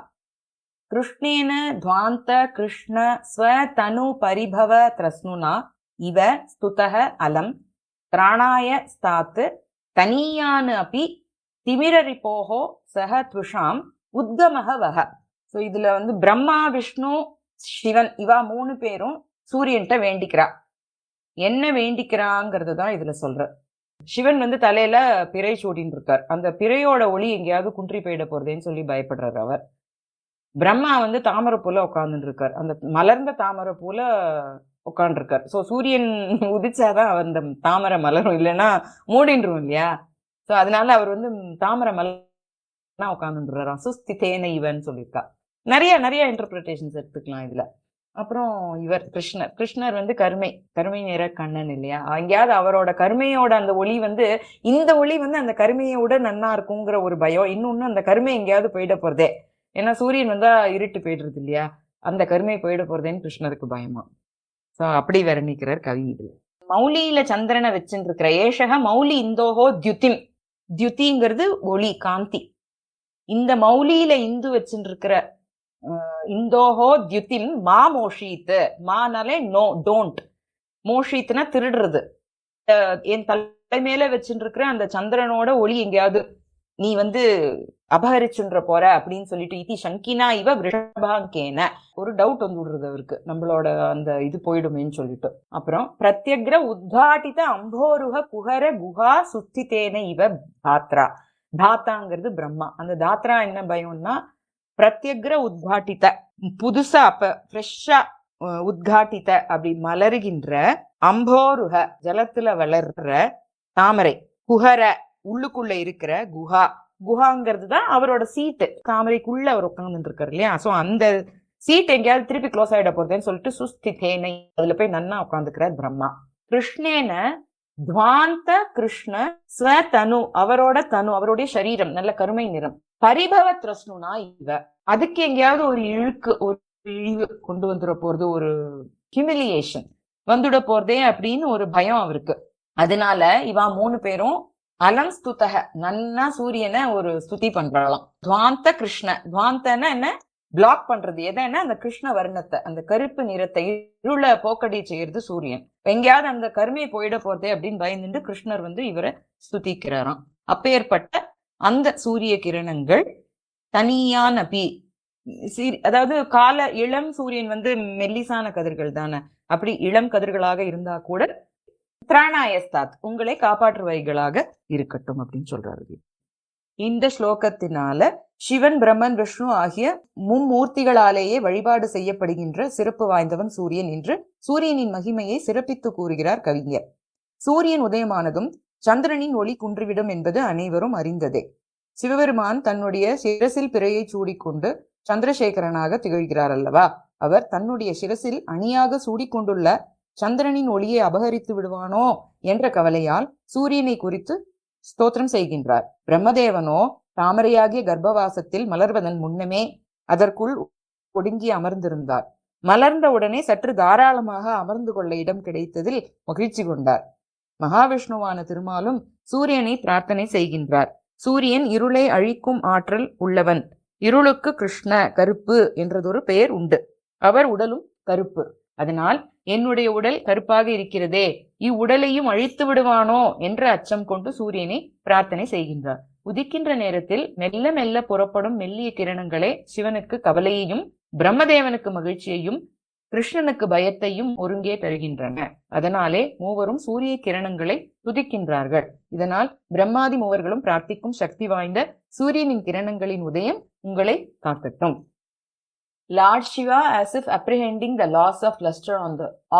கிருஷ்ணேன துவாந்த கிருஷ்ண ஸ்வதனு பரிபவ த்ரஸ்னுனா இவ ஸ்துதஹ அலம் திராணாய ஸ்தாத் தனியான் அப்பி திமிரரிப்போஹோ சஹ த்விஷாம் உத்கமஹ வஹ. ஸோ இதுல பிரம்மா விஷ்ணு சிவன் இவா 3 பேரும் சூரியன்ட்ட வேண்டிக்கிறா. என்ன வேண்டிக்கிறாங்கிறது தான் இதுல சொல்ற. சிவன் தலையில பிறை சூடின்னு இருக்கார். அந்த பிறையோட ஒளி எங்கேயாவது குன்றி போயிட போறதேன்னு சொல்லி பயப்படுறாரு அவர். பிரம்மா தாமரை பூல உட்கார்ந்துட்டு இருக்கார். அந்த மலர்ந்த தாமரை பூல உட்கார்ந்து இருக்கார். ஸோ சூரியன் உதிச்சாதான் அந்த தாமரை மலரும், இல்லைன்னா மூடின்றும் இல்லையா? ஸோ அதனால அவர் தாமரை மலர் உட்கார்ந்துடுறாராம். சுஸ்திதேன இவன் சொல்லியிருக்கா. நிறைய இன்டர்பிரிட்டேஷன்ஸ் எடுத்துக்கலாம் இதுல. அப்புறம் இவர் கிருஷ்ணர் வந்து கருமை நிற கண்ணன் இல்லையா, எங்கேயாவது அவரோட கருமையோட அந்த ஒளி வந்து இந்த ஒளி வந்து அந்த கருமையோட நன்னா இருக்குங்கிற ஒரு பயம். இன்னொன்னு அந்த கருமை எங்கேயாவது போயிட போறதே, ஏன்னா சூரியன் வந்தா இருட்டு போயிடுறது இல்லையா, அந்த கருமை போயிட போறதேன்னு கிருஷ்ணருக்கு பயமா. சோ அப்படி வர்ணிக்கிறார் கவி இது. மௌலியில சந்திரனை வச்சுட்டு இருக்கிற ஏஷக மௌலி இந்தோஹோ தியுதிம். தியுதிங்கிறது ஒளி, காந்தி. இந்த மௌலியில இந்து வச்சுட்டு இருக்கிற இந்தோஹோ தியுதிம் மா மோஷித்து. மானாலே நோ, டோன்ட். மோஷித்துனா திருடுறது. என் தலைமையில வச்சுட்டு இருக்கிற அந்த சந்திரனோட ஒளி எங்கேயாவது நீ வந்து அபகரிச்சுன்ற போற அப்படின்னு சொல்லிட்டு இதி சங்கினா இவ விருஷபாங்கேன ஒரு டவுட் வந்து விடுறது அவருக்கு, நம்மளோட அந்த இது போயிடுமேன்னு சொல்லிட்டு. அப்புறம் பிரத்யக்ர உத்காட்டித அம்போருக குஹர குஹா சுத்திதேன இவ தாத்ரா. தாத்தாங்கிறது பிரம்மா. அந்த தாத்ரா என்ன பயம்னா பிரத்யக்ர உத்காட்டித, புதுசா அப்ப ஃப்ரெஷ்ஷா உத்காட்டித அப்படி மலருகின்ற, அம்போருக ஜலத்துல வளர்ற தாமரை, குஹர உள்ளுக்குள்ள இருக்கிற, குஹா குஹாங்கிறது தான் அவரோட சீட்டு, தாமரைக்குள்ள அவர் உட்கார்ந்து இருக்காரு இல்லையா. சோ அந்த சீட் எங்கேயாவது திருப்பி க்ளோஸ் ஆயிட போறதுன்னு சொல்லிட்டு சுஸ்திதேனை அதுல போய் நன்னா உட்காந்துக்கிறார் பிரம்மா. கிருஷ்ணேன துவாந்த கிருஷ்ண ஸ்வதனு, அவரோட தனு, அவருடைய சரீரம் நல்ல கருமை நிறம். பரிபவ திரஸ்னுனா இவ, அதுக்கு எங்கேயாவது ஒரு இழுக்கு, ஒரு இழிவு கொண்டு வந்துட போறது, ஒரு ஹியூமிலியேஷன் வந்துட போறதே அப்படின்னு ஒரு பயம் அவருக்கு. அதனால இவா 3 பேரும் அலம் ஸ்துதக நன்னா சூரியனை ஒரு ஸ்துதி பண்றாளாம். துவாந்த கிருஷ்ண, துவாந்தன்னா என்ன, பிளாக் பண்றது எதன்னா அந்த கிருஷ்ண வர்ணத்தை, அந்த கருப்பு நிறத்தை இருள போக்கடி செய்யறது சூரியன். எங்கேயாவது அந்த கருமையை போயிட போறதே அப்படின்னு பயந்துட்டு கிருஷ்ணர் வந்து இவரை ஸ்துதிக்கிறாராம். அப்பேற்பட்ட அந்த சூரிய கிரணங்கள் தனியான அதாவது இளம் சூரியன் வந்து மெல்லிசான கதிர்கள் தானே, அப்படி இளம் கதிர்களாக இருந்தா கூட திராணாயஸ்தாத் உங்களை காப்பாற்றுவைகளாக இருக்கட்டும் அப்படின்னு சொல்றாரு. இந்த ஸ்லோகத்தினால சிவன், பிரம்மன், விஷ்ணு ஆகிய மும்மூர்த்திகளாலேயே வழிபாடு செய்யப்படுகின்ற சிறப்பு வாய்ந்தவன் சூரியன் என்று சூரியனின் மகிமையை சிறப்பித்து கூறுகிறார் கவிஞர். சூரியன் உதயமானதும் சந்திரனின் ஒளி குன்றிவிடும் என்பது அனைவரும் அறிந்ததே. சிவபெருமான் தன்னுடைய சிரசில் பிறையை சூடிக்கொண்டு சந்திரசேகரனாக திகழ்கிறார் அல்லவா. அவர் தன்னுடைய சிரசில் அணியாக சூடிக்கொண்டுள்ள சந்திரனின் ஒளியை அபகரித்து விடுவானோ என்ற கவலையால் சூரியனை குறித்து ஸ்தோத்திரம் செய்கின்றார். பிரம்மதேவனோ தாமரையாகிய கர்ப்பவாசத்தில் மலர்வதன் முன்னமே அதற்குள் ஒடுங்கி அமர்ந்திருந்தார். மலர்ந்த உடனே சற்று தாராளமாக அமர்ந்து கொள்ள இடம் கிடைத்ததில் மகிழ்ச்சி கொண்டார். மகாவிஷ்ணுவான திருமாலும் சூரியனை பிரார்த்தனை செய்கின்றார். சூரியன் இருளை அழிக்கும் ஆற்றல் உள்ளவன். இருளுக்கு கிருஷ்ண, கருப்பு என்றதொரு பெயர் உண்டு. அவர் உடலும் கருப்பு. அதனால் என்னுடைய உடல் கருப்பாக இருக்கிறதே, இவ்வுடலையும் அழித்து விடுவானோ என்ற அச்சம் கொண்டு சூரியனை பிரார்த்தனை செய்கின்றார். உதிக்கின்ற நேரத்தில் மெல்ல மெல்ல புறப்படும் மெல்லிய கிரணங்களே சிவனுக்கு கவலையையும் பிரம்மதேவனுக்கு மகிழ்ச்சியையும் கிருஷ்ணனுக்கு பயத்தையும் ஒருங்கே தருகின்றன. அதனாலே மூவரும் சூரிய கிரணங்களை துதிக்கின்றார்கள். இதனால் பிரம்மாதி மூவர்களும் பிரார்த்திக்கும் சக்தி வாய்ந்த சூரியனின் கிரணங்களின் உதயம் உங்களை காக்கட்டும். Lord Shiva, as if apprehending the loss of luster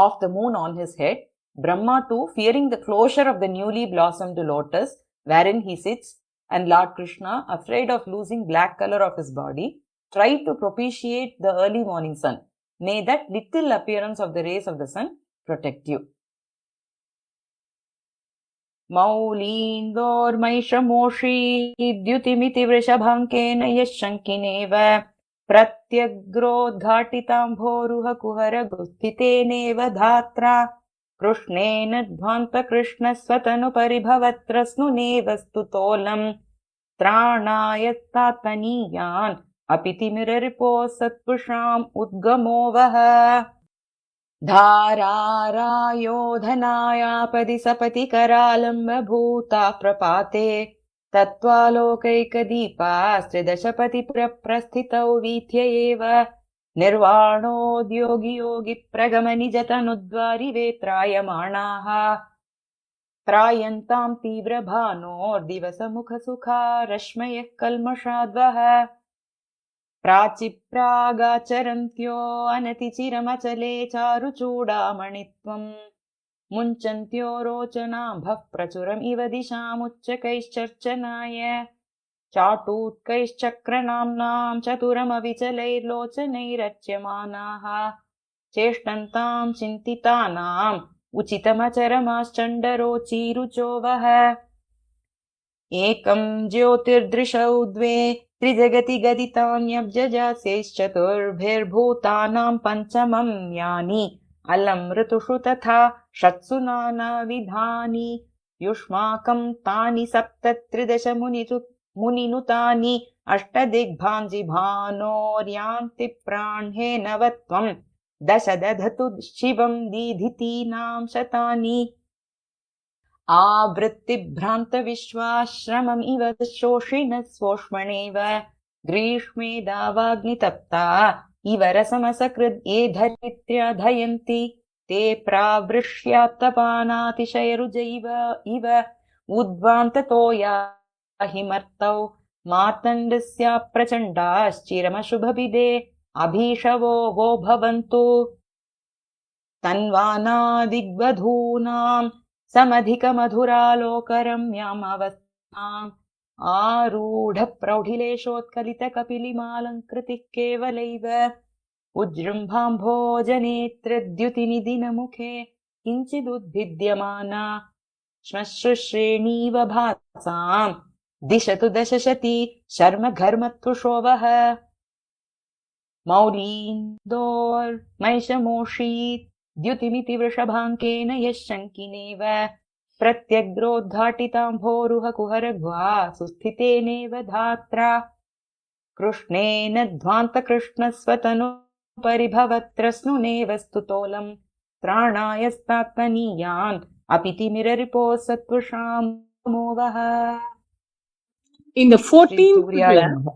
of the moon on his head, Brahma too, fearing the closure of the newly blossomed lotus wherein he sits, and Lord Krishna, afraid of losing black color of his body, tried to propitiate the early morning sun. May that little appearance of the rays of the sun protect you. Maulindor maishamoshi idyutimiti vrishabhankena yashankineva प्रत्यग्रोद्घाटिताम्भोरुह कुहर गुस्थितेनेव धात्रा कृष्णेन ध्वान्त कृष्ण स्वतनु परिभवत्रस्नुनेव स्तुतोलम् त्राणायस्तात्तनीयान् अपि तिमिररिपो सत्पुषाम् उद्गमो वः धारारायोधनायापदि सपति करालम्ब भूता प्रपाते तत्त्वालोकैकदीपास्त्रिदशपति प्रस्थितौ वीथ्य एव निर्वाणोद्योगि योगि प्रगमनिजतनुद्वारि वेत्रायमाणाः त्रायन्तां तीव्रभानोर्दिवसमुखसुखा रश्मयः कल्मषाद्वः प्राचिप्रागाचरन्त्यो अनतिचिरमचले चारुचूडामणित्वम् मुञ्चन्त्यो रोचनाभः प्रचुरम् इव दिशामुच्चकैश्चर्चनाय चाटूत्कैश्चक्रनाम्नां चतुरमविचलैर्लोचनैरच्यमानाः चेष्टन्तां चिन्तितानाम् उचितमचरमाश्चण्डरोचिरुचो वः एकं ज्योतिर्दृशौ द्वे त्रिजगति गदितान्यब्जजास्यैश्चतुर्भिर्भूतानां पञ्चमं यानि अलं ऋतुषु तथा षट्सु नानाविधानि युष्माकं तानि सप्त त्रिदश मुनिनुतानि अष्टदिग्भाञ्जि भानोर्यान्ति प्राण्हे नवत्वं दश दधतु शिवं दीधितीनां शतानि आवृत्तिभ्रान्तविश्वाश्रमम् इव शोषिणः स्वोष्मणेव ग्रीष्मे दावाग्नितप्ता इव रसमसकृद् ये धरित्र्यधयन्ति ते प्रावृष्यात्तपानातिशयरुजैव इव उद्वान्ततो याहिमर्तौ मार्तण्डस्य प्रचण्डाश्चिरमशुभभिदे अभीषवो वो भवन्तु तन्वानादिग्वधूनां समधिकमधुरालोकरम्याम् अवस्थाम् आरूढप्रौढिलेशोत्कलितकपिलिमालङ्कृतिः केवलैव उज्जृम्भाम्भोजनेत्रद्युतिनिदिनमुखे किञ्चिदुद्भिद्यमाना श्मश्रुश्रेणीव भासाम् दिशतु दशशती शर्म घर्मत्वशोभः मौलीन्दोर्मैषमोषीत् द्युतिमिति वृषभाङ्केन यः शङ्किनेव प्रत्यग्रोद्घाटिताम्भोरुहकुहरघ्वा सुस्थितेनेव धात्रा कृष्णेन ध्वान्तकृष्णस्वतनु परिभवत्रस्नुनेव स्तुतोलम् त्राणायस्तात्मनीयान् अपि तिमिररिपोः सत्त्वशामोवः இந்த ஸ்ரீ சூர்யாய 14th நமः.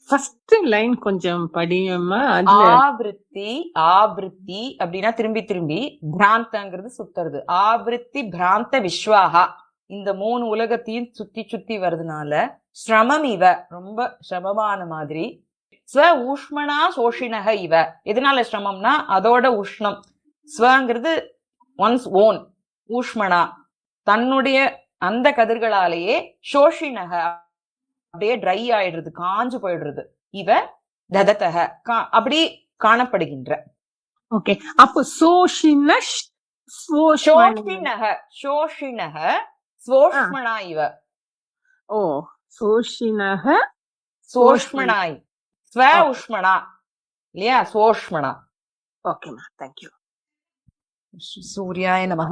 ஃபர்ஸ்ட் லைன் கொஞ்சம் படியுமா? அதுல ஆவೃತ್ತಿ ஆவೃತ್ತಿ அப்படின்னா திரும்பி திரும்பி, பிராந்தங்கிறது சுத்துறது. ஆவೃತ್ತಿ பிராந்த விஸ்வாஹா, இந்த 3 உலகத்தையும் சுத்தி சுத்தி வருதுனால ஸ்ரமம் இவ, ரொம்ப சிரமமான மாதிரி. ஸ்வ ஊஷ்மணா சோஷிணக இவ, எதனால சிரமம்னா அதோட உஷ்ணம். ஸ்வங்கிறது ஒன்ஸ் ஓன், ஊஷ்மணா தன்னுடைய அந்த கதிர்களாலேயே, சோஷிணக அப்படியே ட்ரை ஆயிடுறது, காஞ்சு போயிடுறது. இவ தததக அப்படி காணப்படுகின்ற. ஓகே, அப்போ சோஷினஷ் சோஷிணக சோஷிணக ஸ்வோஷ்மணா இவ. ஓ சோஷினக சோஷ்மணாய், ஸ்வ உஷ்மணா இல்லையா, சோஷ்மணா. ஓகேமா, தேங்க்யூ. சூர்யாய நமஹ.